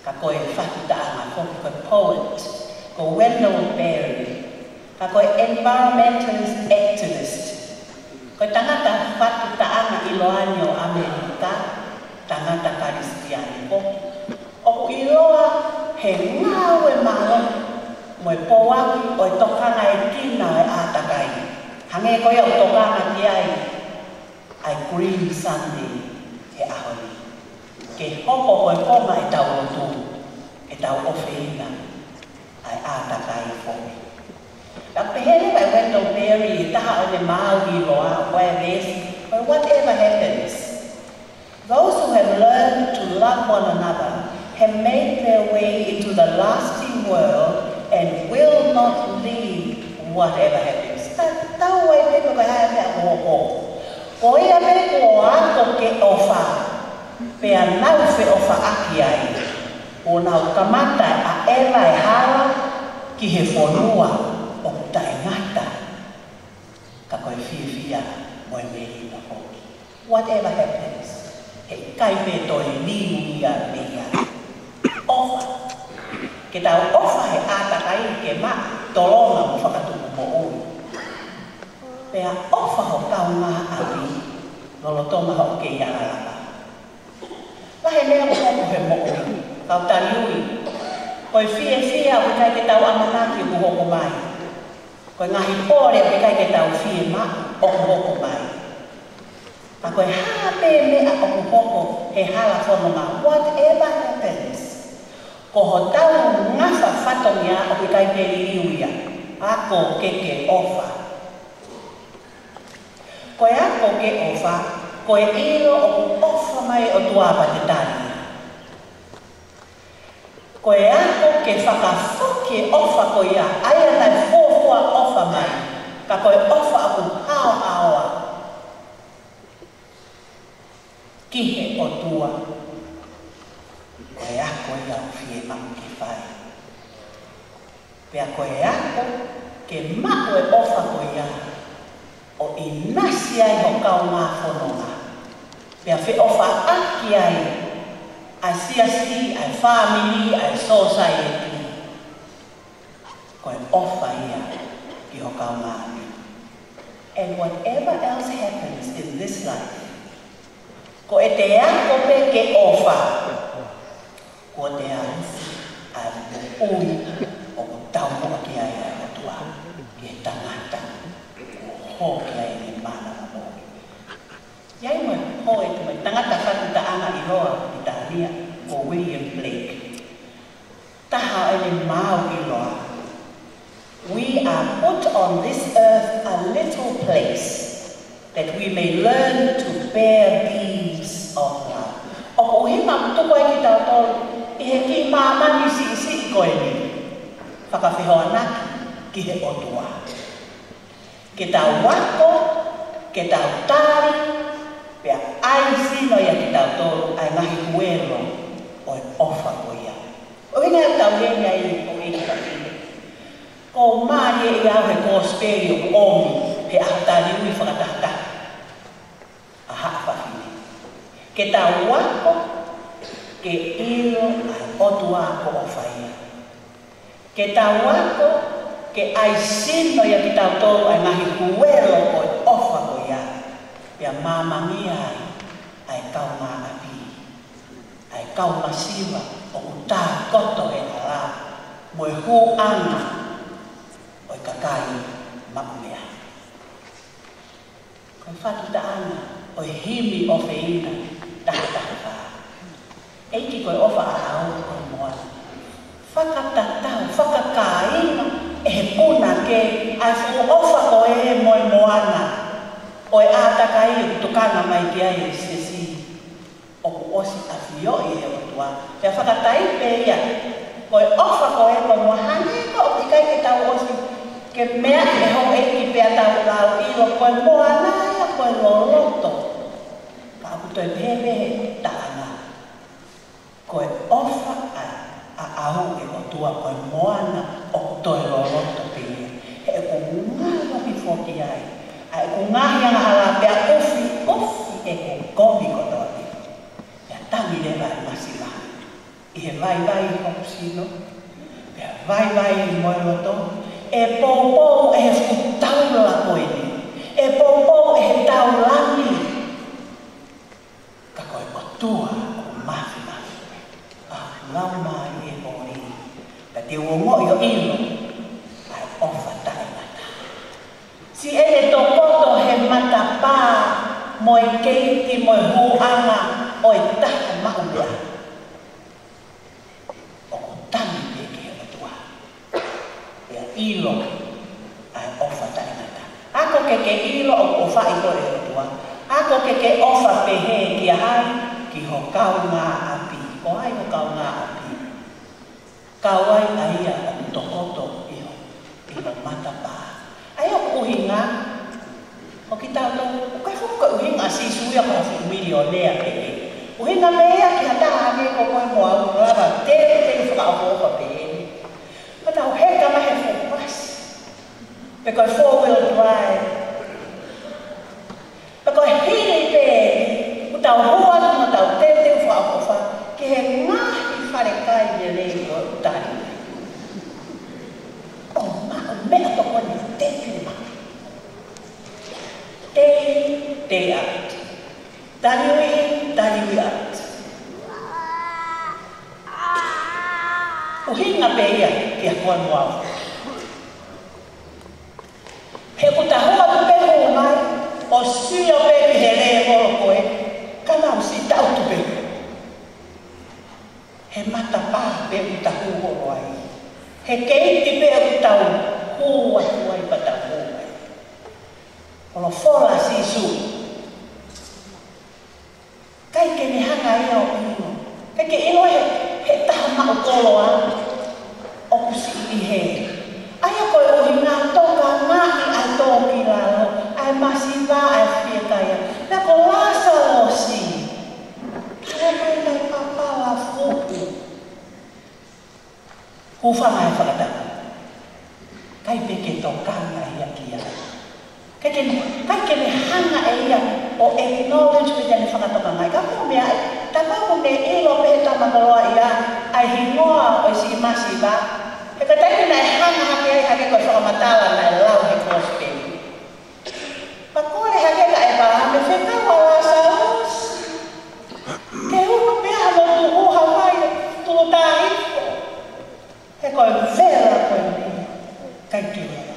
ka koe whakitaanga koe poet, ko Wendell Berry, ka koe environmentalist activist, koe tangata whakitaanga i loa o Amerika, tangata karistiani ko. O i loa he ngawe malo, mo e powaki o e tokanga e kina e atakai. Hange koe o tokanga ki ai Green Sunday he ahori. Ke hoko koe konga e tau otu, e tau ofeina ai atakai fome. Ka pehele vai Wendell Berry taha o le Māori loa koe vesi, but whatever happens, those who have learned to love one another have made their way into the lasting world and will not leave whatever happens. Tau ai pepe koe hae mea kōkō. Ko ia me ko ato ke ofa, pea nau fe ofa aki ai, o nau kamata a ela e hala ki he whonua o tai ngata. Ka koe whiwhia mo e meri na hoki. Whatever happens, he kai me toi niu ia mea. Ofa. Ke tau ofa he atakai ke ma tolonga mo whakatuku mo oi. Pea ofa ho kaunga api, lolo toma ho ke ia alapa. Lahe mea mo he mo oi, kau tariui, Koe fia o kai ke tau amanaki o hoko mai. Koe ngahi pōre o kai ke tau fia ma o hoko mai. A koe hape mea o hoko he hala whanonga, whatever happens. Ko ho tau ngafa whatongia o kai ke liuia, ako ke ofa. Koe ako ke ofa, koe ilo o ofa mai o tuapa te tani. Koe ako ke whakafoke ofa ko ia, aia nai fōfua ofa mai, ka koe ofa aku hao aoa. Kihe o tua, koe ako ia o fie mamu ki whai. Pea koe ako ke mako e ofa ko ia, o i nasi ai ho kau ngā whanonga. Pea whi ofa aki ai, ai siasi, ai family, ai society. Koe ofa ia i ho kau ngā. And whatever else happens in this life, ko e te ako pe ke ofa, ko te arusi, ai ui, o tau moa ki ai ai o tua, ki e tangata, ko hoki ai ni mana mo. Iai mo hoe tu mai tangata whatu ta anga i roa i Tahania o William Blake. Taha ai ni mau i roa. We are put on this earth a little place that we may learn to bear beams of love. O ko hima tuko e ki tau tolu, i he ki mamani si koe ni. Whakawhihoa naki ki he otua. Ke tau wako, ke tau tari, pea ai sino ia ki tau tolu, ai ngahi huelo o e ofa ko ia. O hina e tau henia i o e ki tau. Ko mahi e iau he kōsperi o omi, he ahatari ui whakatahata. Aha whahine. Ke tau wako, ke ilo ai otua ko o whaia. Ke tau wako, ke ai sino ia ki tau tolu ai ngahi huelo o e ofa ko ia. Pea mamangia ai kau ngā api. Ai kau masiwa o uta koto e ala. Mo e hu anga o i kakai mamea. Koe whatu ta ana o i himi o whiina taha. Eiki koe ofa a au koe moana. Whakatatau, whakakaina e he puna ke ai fu ofa ko e moe moana. O e ātakai e tukanga mai ki ai e sisi. O ku osi a fio i e otua. Pea whakatai pe ia. Koe ofa ko e moe moana. Ko o i kai ke tau osi. Ke mea e ho e ki pea tau lau ilo koe moana ia koe loloto. Ka aku toi pehe tāna. Koe ofa a au e o tua koe moana o toi loloto pea. He e ku ngāwa mi whoki ai. Ai ku ngahi anga hala pea ufi e ku komi kotoni. Pea tangi le vai masila. I he vai hopsino. Pea vai moe loto. E pōpō e he whutaula koe ni. E pōpō e he taulani. Ka koe kotua o mafi. Lau mai e mori. Ka te uongo i o ilo. Ai ofa tae mata. Si e he topoto he mata pā. Mo e keiti mo e huanga. O e taha maumea. O ko tami te ke he matua. Ilo ai ofa tae mata. Ako ke ilo o ofa i koe e tua. Ako ke ofa pehe ki ahai ki ho kau ngā api. Ko ai ho kau ngā api. Kau ai aia o tokoto i ho mata pā. Ai o uhinga. O ki tau tau, o kai whuka uhinga si suia ka si milionea pehe. Uhinga mea ki hata hane ko koe moa urava. Te whuka o ofa pehe. Kata o heka mahe whukas. Pe koe 4-wheel drive. Pe koe hini pe. Utau huan ma tau te whaakofa. Ke he ngahi whare kai ne rei o utari. O mea toko ni te kima. Te out. Tariwi out. uhinga pe ia kia koe mua. He kutahua kupe humai, o sio pe ki he rea horo koe, kana usi tau tupe. He mata pā pe utahu horo ai. He keiti pe utau hua hua i pata hua. Ono fola sisu. Kai ke ni hanga ia o ino. Kai ke ino he taha mao koloa. O kusi i he. Aia koe o hina toka ngahi ai tōki lalo. Ai masiva ai whiakaya. Nā ko lasa losi. Kai kai kai papala fuku. Hufanga e whakataka. Kai peke tō kanga ia kia. Kai ke me hanga e ia o acknowledge me tēne whakatoka ngai. Ka mo mea, ta mau me ilo me tamakaloa ia ai hingoa o isi masi ba. He ka taiki na e hanga hake ai hake koe whakamatala na e lau he kospe. Pa kore hake ka e paha me whekawa la saos. Ke unu mea mo tu uha mai tu tahi. He koe vera koe mea. Kai kere.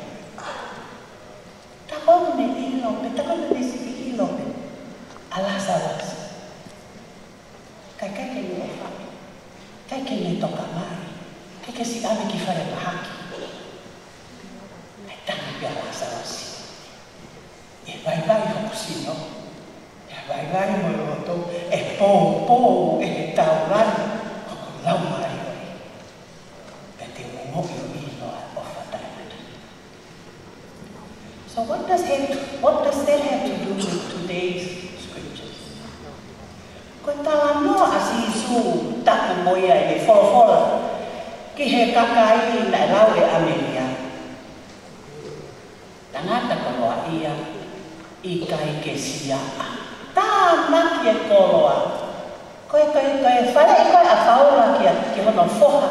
Takau ne ilope, takau ne siki ilope, alasa alasa. Kai ke ni ofa, kai ke ni toka mai, kai ke si ame ki whare pahaki. Kai tangi pe alasa alasi. E vai hokusino, e vai mo roto, e pou, e taurani, o lau mai oi. Pe te umoki o ilo a ofa taimata. So what does that have to do with today's scriptures? Ko tala no asi su taku moia e fola ki he kakai na lau e Ameria. Tangata koloa ia i kai ke sia. Tā maki e koloa. Koe whare i koe a whaura ki hono foha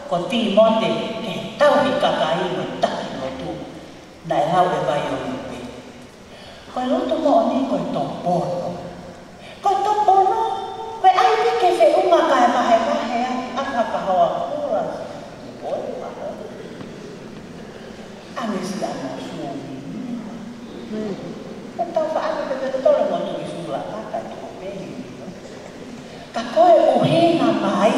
ko Timote ke tau hi kakai mo taki no tu. Nai lau e vai o ipe. Koe loto mo o ni koe tōpono. Koe tōpono, koe ai pike whe unga kai mahe aka ka hoa kura. Koe mahe. Ane si ana suami. E tau wha ane te tole mo tu i sula kaka i tō pehi. Ka koe uhena mai.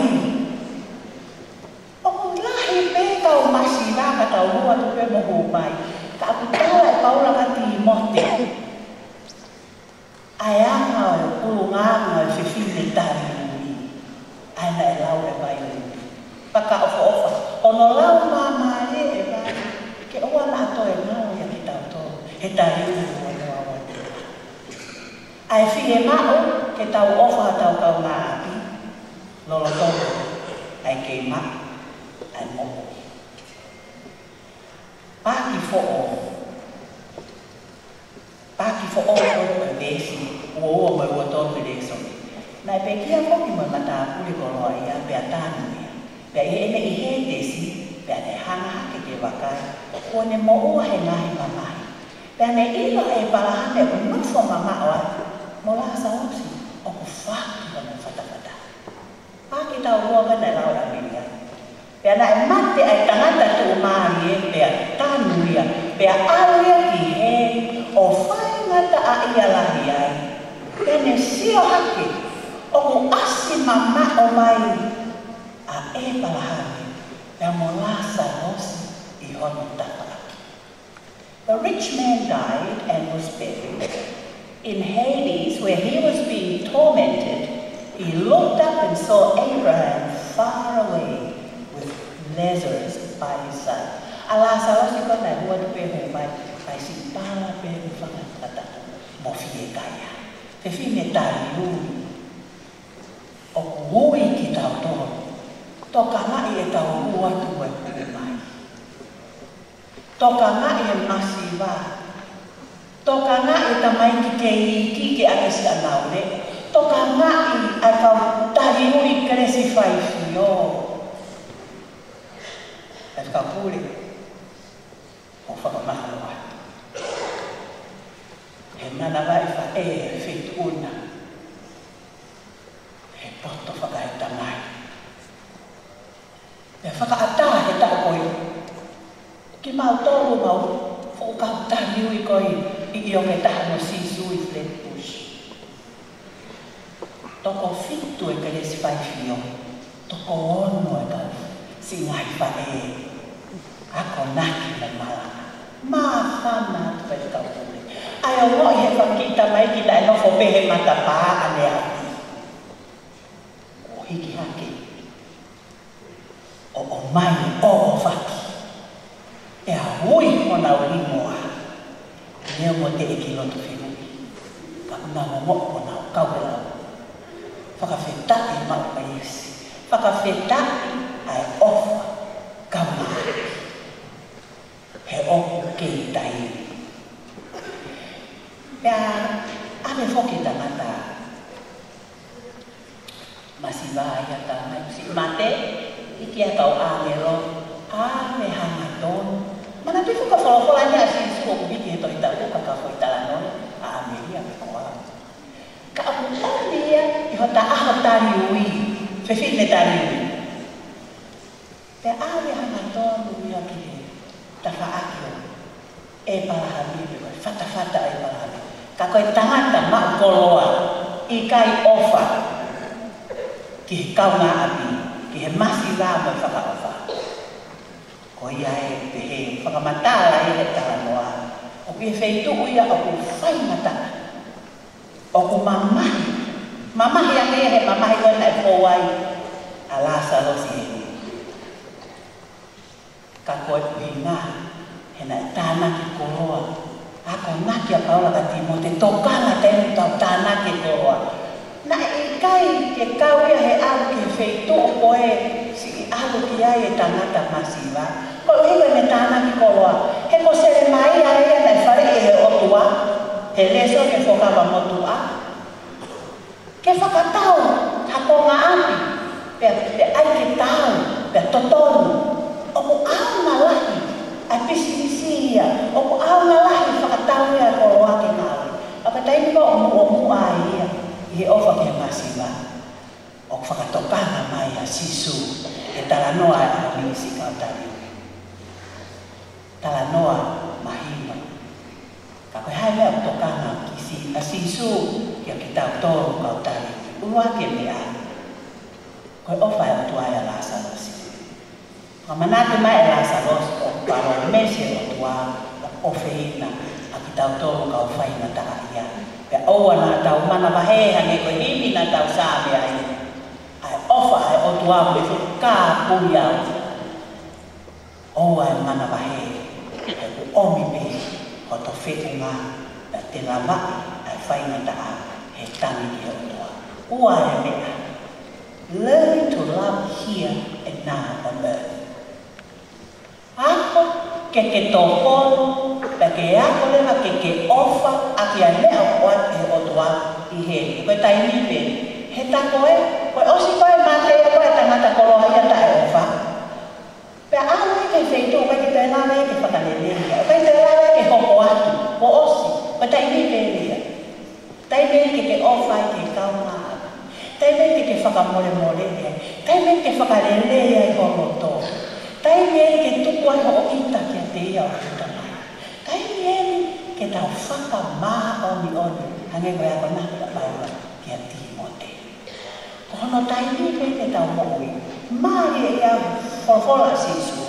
O lahi pe kau masi raka tau hua tu pe mohu mai. Ka aku tala e paula ka Timote. Ai anga o e kulunganga o e whiwhine tari ui. Ai na e lau e vai ui. Paka ofa. Ono lau mama e vai. Ke oa na ato e ngau ia ki tau tō. He tari ui o e awa. Ai whie mao ke tau ofa tau kau ngā api. Lolo tōko. Ai kei ma. Ai moho. Paki fo'o o vesi, o mai o tō pereso. Nai pe kia hoki mo mata puli koloa ia pe atanu ia. Pe ene i he desi, pe ane hanga hake ke wakai, o ne mo ua he ngahi mamahi. Pe ane ilo e palahane o nufo mama oa, mo laha sa usi, o ku whaki o na whatawhata. Paki tau roga na laura miria. Pe ana e mate ai tangata tu maari e pe a tanu ia, pe a aria ki he o whaingata a ia lahi ai. Pe ne sio hake, o ku asi mama o mai a e palahane, pe a mo lasa nosi i hono tapa aki. The rich man died and was buried. In Hades, where he was being tormented, he looked up and saw Abraham far away, Lazarus by his side. Ala salah si kau nak buat pehe mai, mai si pala pehe fangat kata mo fie kaya. Fefi metali lui. O wui kita to. To kama ia tau buat buat mai. To kama ia masiva. To kama ia tamai ki ake si anaule. To kama ia atau tali lui kresi fai fio. At kapuli o whakamahaloa. He nanawai wha e whit una. He poto whakaita mai. He whaka Ki mau tolu mau fukau tani ui koi i o ke taha no sisu i Flatbush. Toko fitu e kere si pai fio, toko ono e kari, si ngai pa e, ako naki na malanga. Maa whana atu pai kau pule. Ai o ngoi he whakita mai ki tai nofo pehe mata paa ane ati. O hiki hake. O mai o whaki. E a hui o nau limoa. Nea mo te eki lotu whenui. Ka una mo o nau kaurelau. Whakawhetai mau mai esi. Whakawhetai ai ofa kaunaa. He oku kei tai. Pea, ame whoki tangata. Masiwa ia ta mai si mate. Iki a tau ame ro. Ame hangaton. Mana tu fuka wholofola ni a si suo kubiki he tohi tau ka whoi talano. Ame ia me koa. Ka apu tani ia. Iho ta aho tari ui. Whewhine tari ui. Pea ame hangaton ia ki he. Tafa akio e palahami fata e palahami ka koe tangata mau koloa i kai ofa ki he kaunga api ki he masi la mo whaka ofa ko ia e te he whakamatala e he talanoa o ki he wheitu uia o ku whaingata o ku mamahi ane he mamahi koe na e pōwai a la salosi he ka koe uhinga, he na tāna ki koroa. Ako ngaki a paula ka timo, te tokanga tenu tau tāna ki koroa. Na e kai ke kauia he alu ki he wheitu koe, si alu ki ai e tangata masiwa. Ko hiwe me tāna ki koroa. He ko sere mai a ea na e whare e he otua, he leso ke whokawa motua. Ke whakatau, hako ngā api, pe ai ke tau, pe totonu. Oku au ngalahi, ai pisi-pisia. Oku au ngalahi whakatau ia koroa ke ngawe. Whakataini ko omu ai ia, i he ofa ke masiwa. Oku whakatokanga mai a sisu, e talanoa e akamisi kau tari. Talanoa mahima. Ka koe hai mea utokanga ki a sisu, ia ki tau toru kau tari. Urua ke mea. Koe ofa e utuai a lasa losi. Manate mai la salos o paro mesi o tua o feina a ki tau tōru ka o whaina ta aia. Pea oua na tau mana waheha ne koe himi na tau sāme ai. Ai ofa ai o tua me fu kā pui au. Oua e mana waheha. E ku omi me o to whetunga na te lamai ai whaina ta a he tangi ki o tua. Ua e mea. Learn to love here and now on earth. Ako ke tōporo, pe ke ako lewa ke ofa, a ki a lea oat e otua i he. Koe tai nipe, he ta koe, koe osi koe mate e koe tangata koloha ia ta e ofa. Pe awe ke wheitu, koe ki te lawe ke whakalelea, koe te lawe ke hoko atu, ko osi, koe tai nipe lia. Tai nipe ke ofa i ke kaunga atu, tai nipe ke whakamore tai nipe ke whakalelea i horoto. Tai mieri ke tuku ai ho ita ki a te ia o tuta mai. Tai mieri ke tau whaka maha oni, hange koe ako naki a paura ki a Timote. Ko hono tai mieri ke tau moui, maari e ia wholofola sisu.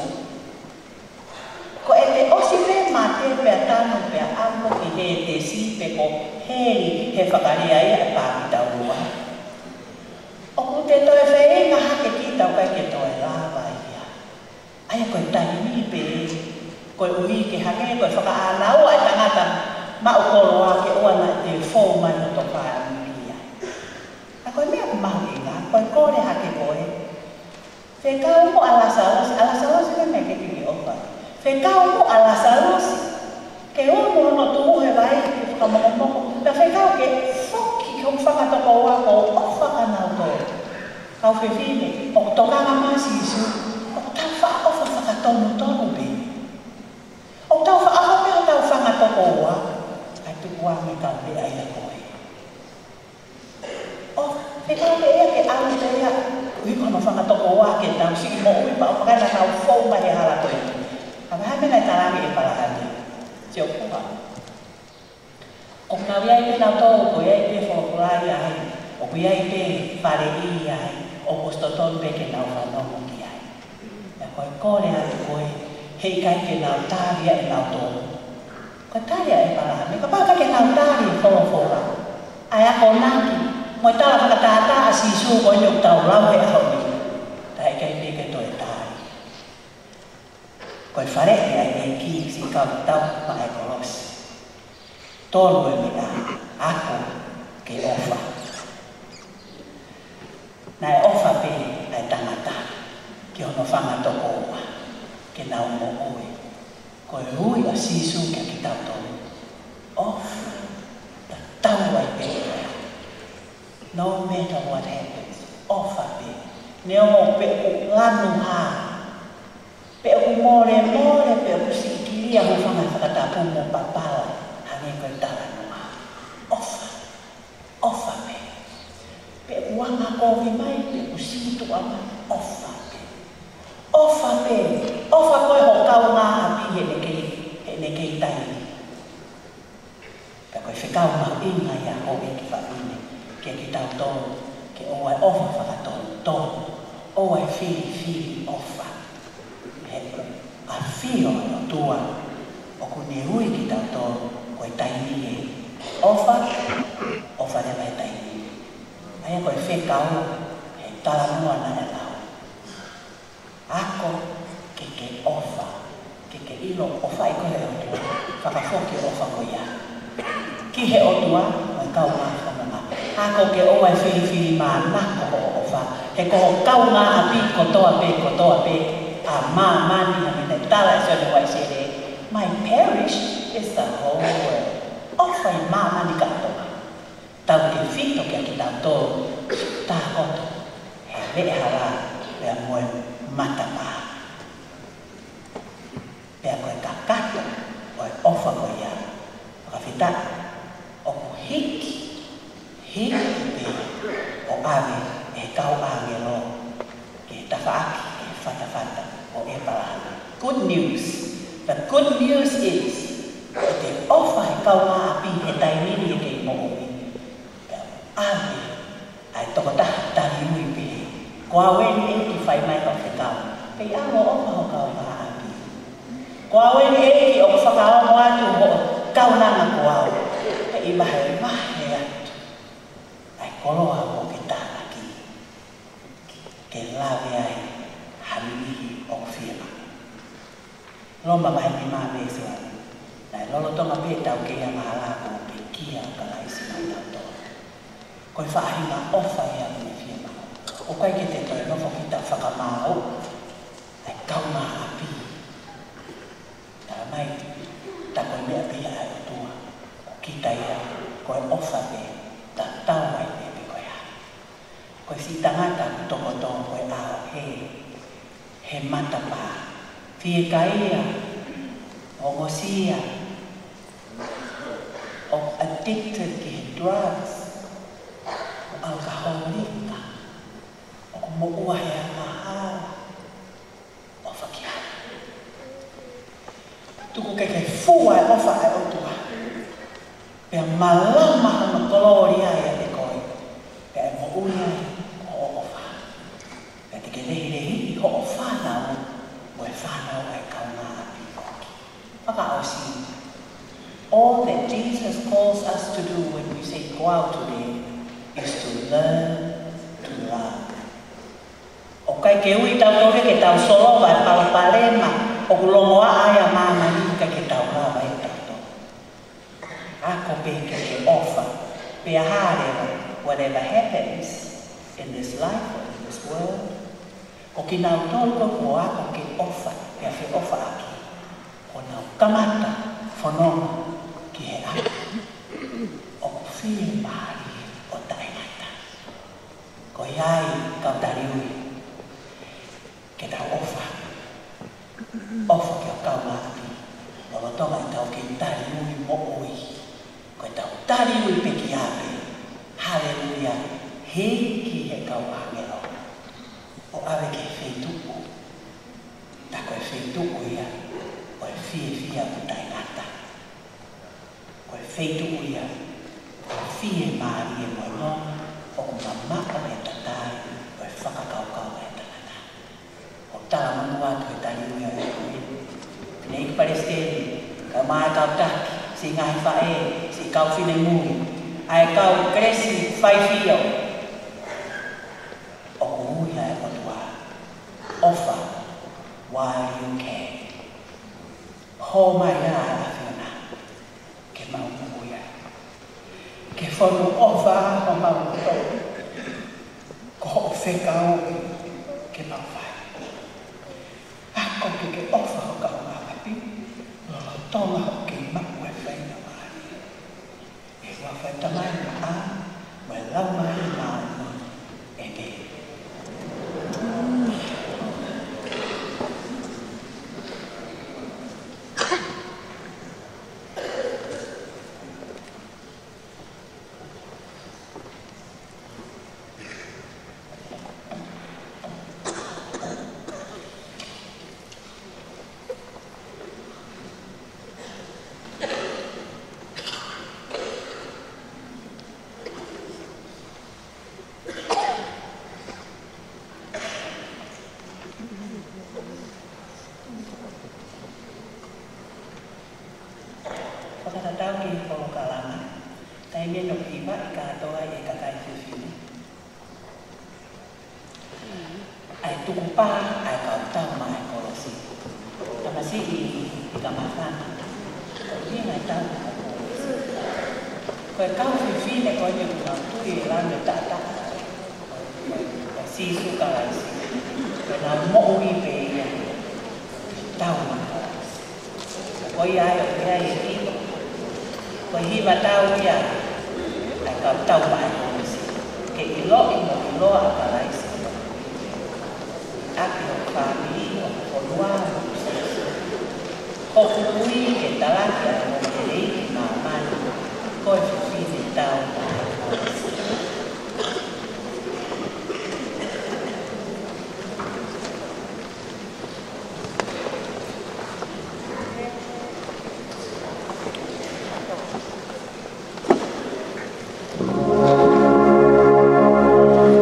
Ko e te osi pe mate pe a tano pe a amo ki he te si pe ko heri he whakaria ia e pāki tau rua. O ku te toe wheinga hake ki tau kai ke toe lava ia. Ai koe tai mipe, koe ui ke hake, koe whakaanau ai tangata maukoloa ke oana te fōu mai no toka a mia. A koe mea mahinga, koe kore hake koe. Whekau mo alasalos me me ke tiki opa. Whekau mo alasalos, ke ono no tuhe vai, ke whakamoko, ta whekau ke whoki kong whakatoko wako o whakanau to. Kau whewhine, o tokanga masi isu, tau whaofa whakatonu be. O tau whaofa pēo tau whangatoko ua, ai tuku me kau le ai a koe. O, me kau le ea ke alu te ea, ui kono whangatoko ua ke tau si mo ui pa o pakana tau whou mai hala koe. Ka hai mena ta lagi e palahani. Tio pua. O ka ia i na to ko ia i fo kulai ai. O ia i pe fare i ai. O postoton pe ke na fa no mo ki ai. Ya ko ko le atu ko hei kai ke na taria e na to. Ko taria e palahani. Ka pa ka ke na taria fo la. Ai a ko naki. Mo ta ka ta asisu ko yo tau lau he ho ni. Tai kai pe ke to e tai. Ko fare ai e ki si ka tau ma e kolos. Tolu e mina, aku ke ofa. Na e ofa pe ai tangata, ke ono whanga toko oa, ke nau mo oe. Ko e hui a sisu ke ki tau tonu. Ofa, ta tau ai pe oa. No matter what happens, ofa pe. Ne o pe o lanu ha. Pe o more, pe o sikiria mo whanga whakatapu mo papala. Ko tala noa. Ofa me. Pe wanga ko vi mai pe usitu ama ofa pe. Ofa ko ho kau nga api ne ke tai. Pe ko fe kau ma inga ya ho e ki fa ine. Ke ki tau to ke o ai ofa fa to. O ai fi ofa. He a fi o tua. O ko ne ui ki tau to. Koe taini e ofa de mai taini. Aia koe whekau he tala mua na e lau. Ako ke ofa, ke ilo ofa i koe o tua, whakafoki ofa koe ia. Ki he o tua, koe kau ngā whanonga. Ako ke oa e whiri mā nako o ofa, he koho kau ngā api kotoa pe, a mā mani na mene tala e sone wai sere. My parish is the whole world. Ofa i mama ni katoa. Tau ke fito ke ki tau tō. Tā koto. He le hara. Pea moe matapa. Pea koe kakata. Oe ofa koe ia. Wakawhita. Oku hiki. Hiki pe. O ave. E kau ave lo. Ke tafaaki. Ke fata. O e parahana. Good news. The good news is that the offer kau api hetai nini ke mo. Ame ai toko tari ui pe. Ko awen e ki fai mai ka kau. Pe amo offer kau api. Ko awen e ki o whakao mo atu mo kau nanga ko au. Pe i mahe atu. Ai koloa mo ki tānaki. Ke lawe ai hamihi o whima. Loma mai ni ma me so. Nai lolo tonga pe tau ke ia mahala ko pe kia ka lai si mai tau. Ko fa hina ofa ia me fia. O kai ke te toi no fo kita whakamao. Ai kau ma api. Ta mai ta ko me api ai o tua. Kita ia ko ofa pe ta tau mai pe ko ia. Ko si tangata toko toko ko a he mata pa. Fiekaia, o ngosia, o addicted to drugs, o alcoholic, o mo'uahea mahal, o whakia. Tuku keke fua e ofa e o tua. Pea malama hana gloria e te koe. Pea mo'uia o ofa. Pea te ke lehi ho o whanau. All that Jesus calls us to do when we say go out today is to learn to love. O kai ke ui tau toke ke tau solo vai palapalema o kulongoa aya mama ni ka ke tau lava e tau to. Ako pe ke ofa pe ahare whatever happens in this life or in this world. O ki nau tolo ko ako ke ofa pe afe ofa aki. O nau kamata whanonga ki he aki. O ku whiri maari o tainata. Ko iai kau tari ui. Ke tau ofa. Ofa ki o kau maapi. O rotonga i tau ki tari ui mo ui. Ko tau tari ui pe ki ape. Haleluia. He ki he kau angelo. O ave ke whetuku. Ta koe whetuku ia. O e fia putai ngata. Koe feitu uia, fie maari e moe mo, o kumamaka me tatai, koe whakakaukau me tanana. O tala manua tu e tali uia e koe. Nei ki Palestini, ka mai kau taki, si ngai whae, si kau whine muri, ai kau kresi whai fio. O kuuia e kotua, offer while you can. Ho mai a awhiona, ke mau kuuia. Ke whonu offer ho mau tau, ko ho whekau ke mau whai. Ako ke offer ho kau ngā papi, tonga ho ke maku e whaina mai. E wawhai tamai na a, mai lau mai nā e me. Whakatau ki polo kalama, tai me no kiwa I katoa e kakai whiwhini. Ai tuku pā, ai kau tau mai polo si. Tamasi I kamawhana, ko ria ngai tau ka polo si. Koe kau whiwhine koe ni kuna tui e rame tata, koe si suka lai si. Koe nā mo'u I pe ia, tau mai polo si. Koe ai o kia I tino, koe hiwa tau ia, ai kau tau mai polo si. Ke ilo I mo ilo a ka lai si. Aki o whāmi o konua o kusisi. Ko kukui ke talaki a o te reiki nā mani, koe whiwhine tau mai polo si.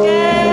Yeah.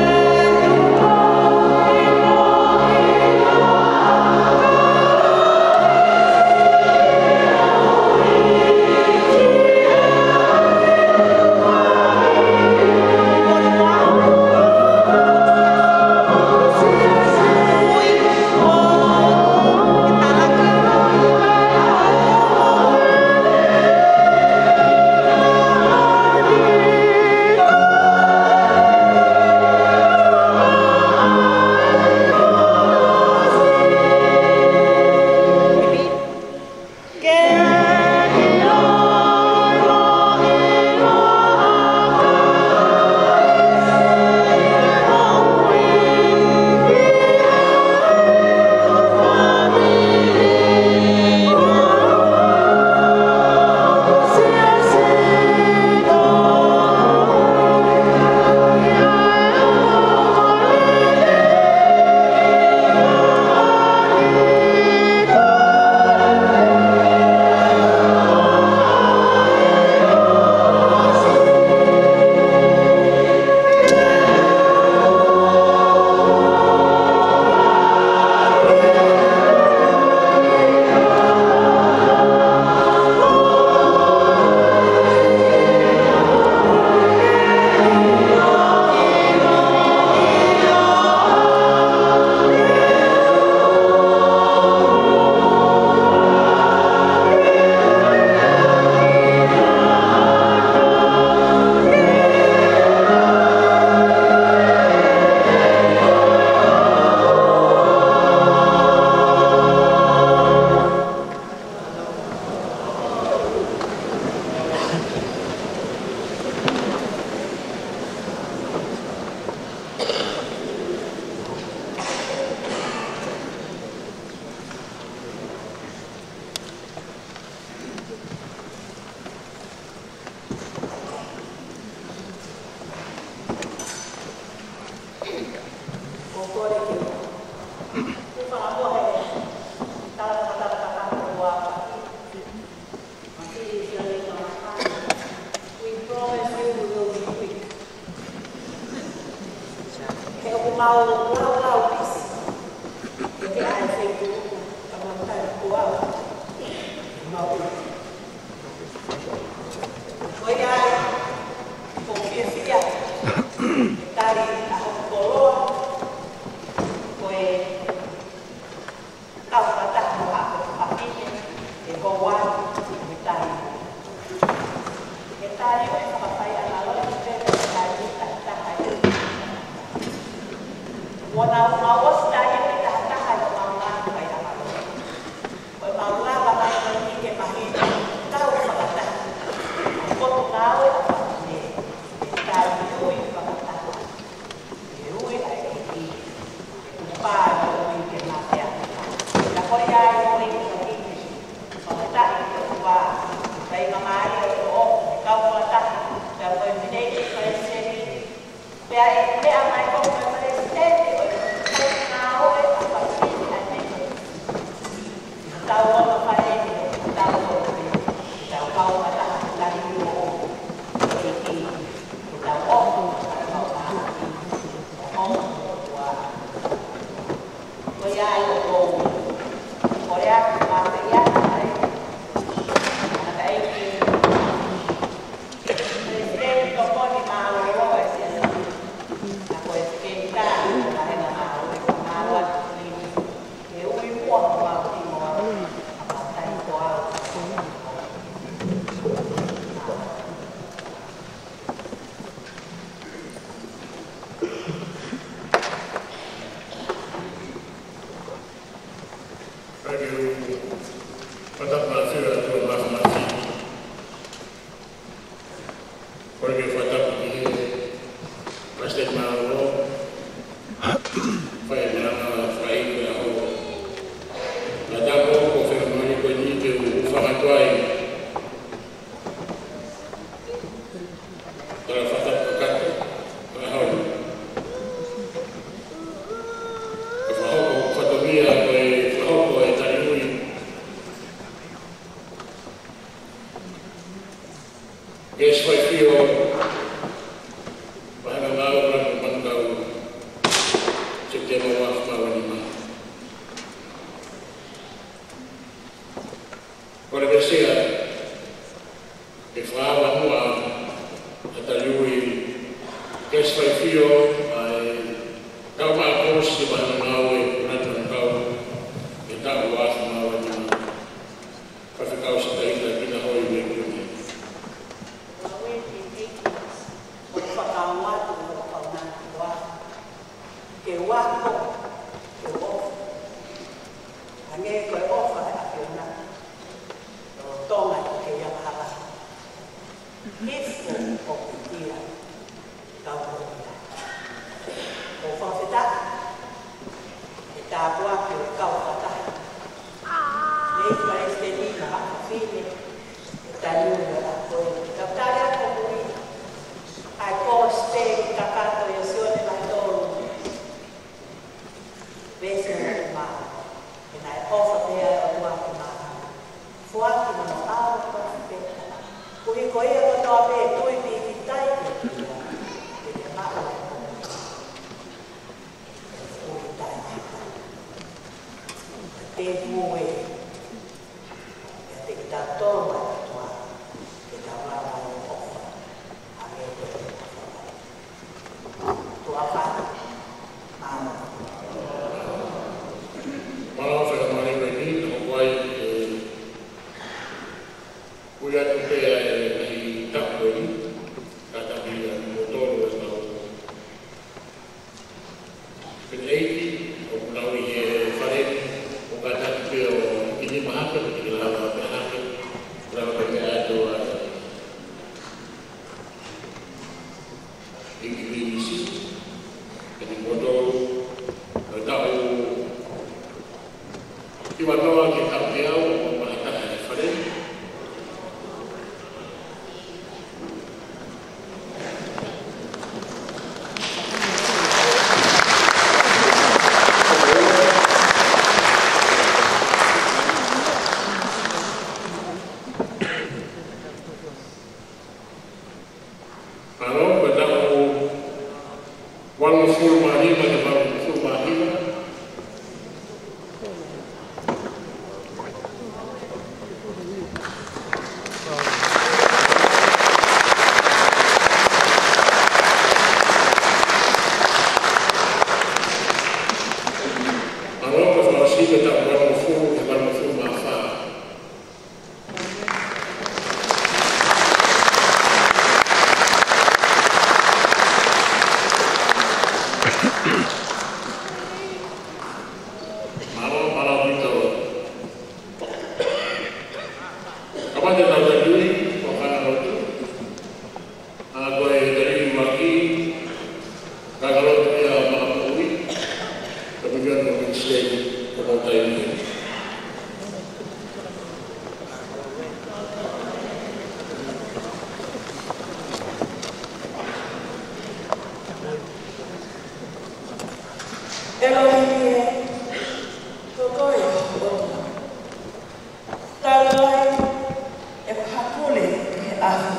afu.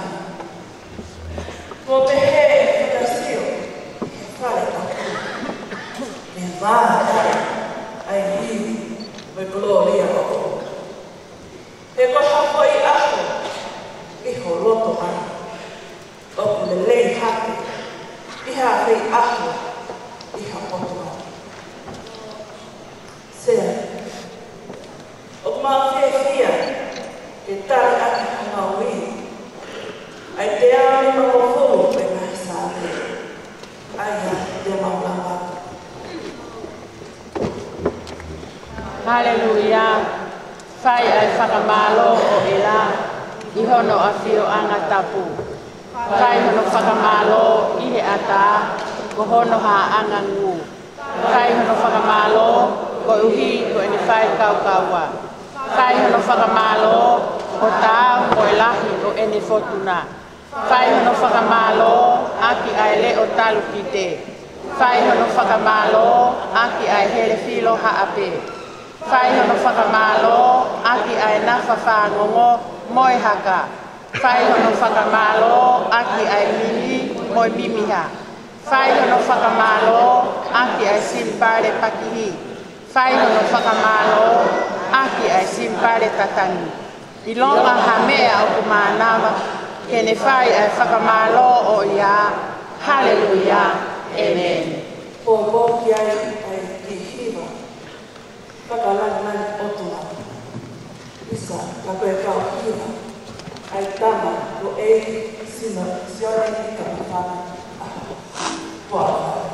Ko pehe fudasio, fale aku. Nevada, ai hivi, me gloria o. E ko hako I afu, I holoto ana. O kulelei hake, I hake afu, I hakoto ana. Sea, o mawhewhia, ke tari ake hangaui. Ai te aari mawafuru pe ngai sāne. Ai ha te maulanga. Haleluya. Fai ai whakamalo o ila. I hono a whio anga tapu. Fai hono whakamalo I he ata. Ko hono ha anga ngu. Fai hono whakamalo ko uhi ko eni whai kau kaua. Fai hono whakamalo ko tā ko e lahi o eni fotuna. Fai hono whakamalo aki ai le o talu ki te. Fai hono whakamalo aki ai hele filo haape. Fai hono whakamalo aki ai nafa whangongo moe haka. Fai hono whakamalo aki ai mimi moe mimiha. Fai hono whakamalo aki ai simpare pakihi. Fai hono whakamalo aki ai simpare tatangi. I longa hamea o kumanawa kene whai ai whakamalo o ia. Haleluya. Amen. O moki ai ki hiwa. Whakalangani otua. Isa, ka koe kau hiwa. Ai tama ko ei sina sione I ka mawhana. Wow.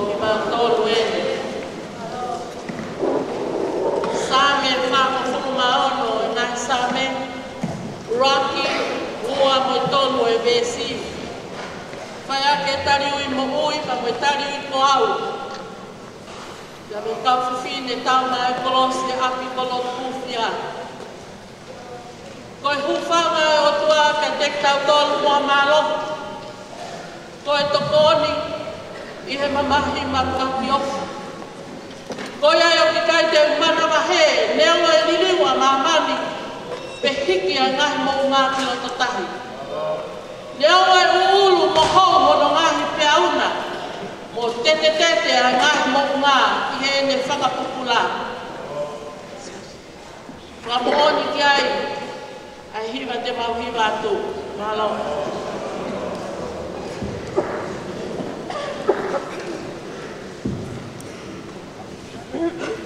ki tolu ene. Same whakawhunu maono e nai same Rocky ua mo tolu e vesi. Whai ake tari ui mo ui pa mo tari ui ko au. Ia me kau whiwhine tau na e kolosi e api kolo kufia. Koe hufanga e o tua ka tek tau tolu mua malo. Koe tokoni i he mamahi makaki ofu. Koe ai o ki kai te umana wahe, neo e liriwa mamani, pe hiki a ngahi mo ngā ki o tatahi. Neo e uulu mo hou hono ngahi peauna, mo tete a ngahi mo ngā i he ne whakapupula. Whamooni ki ai, ai hiwa te mau hiwa atu. Malo. you.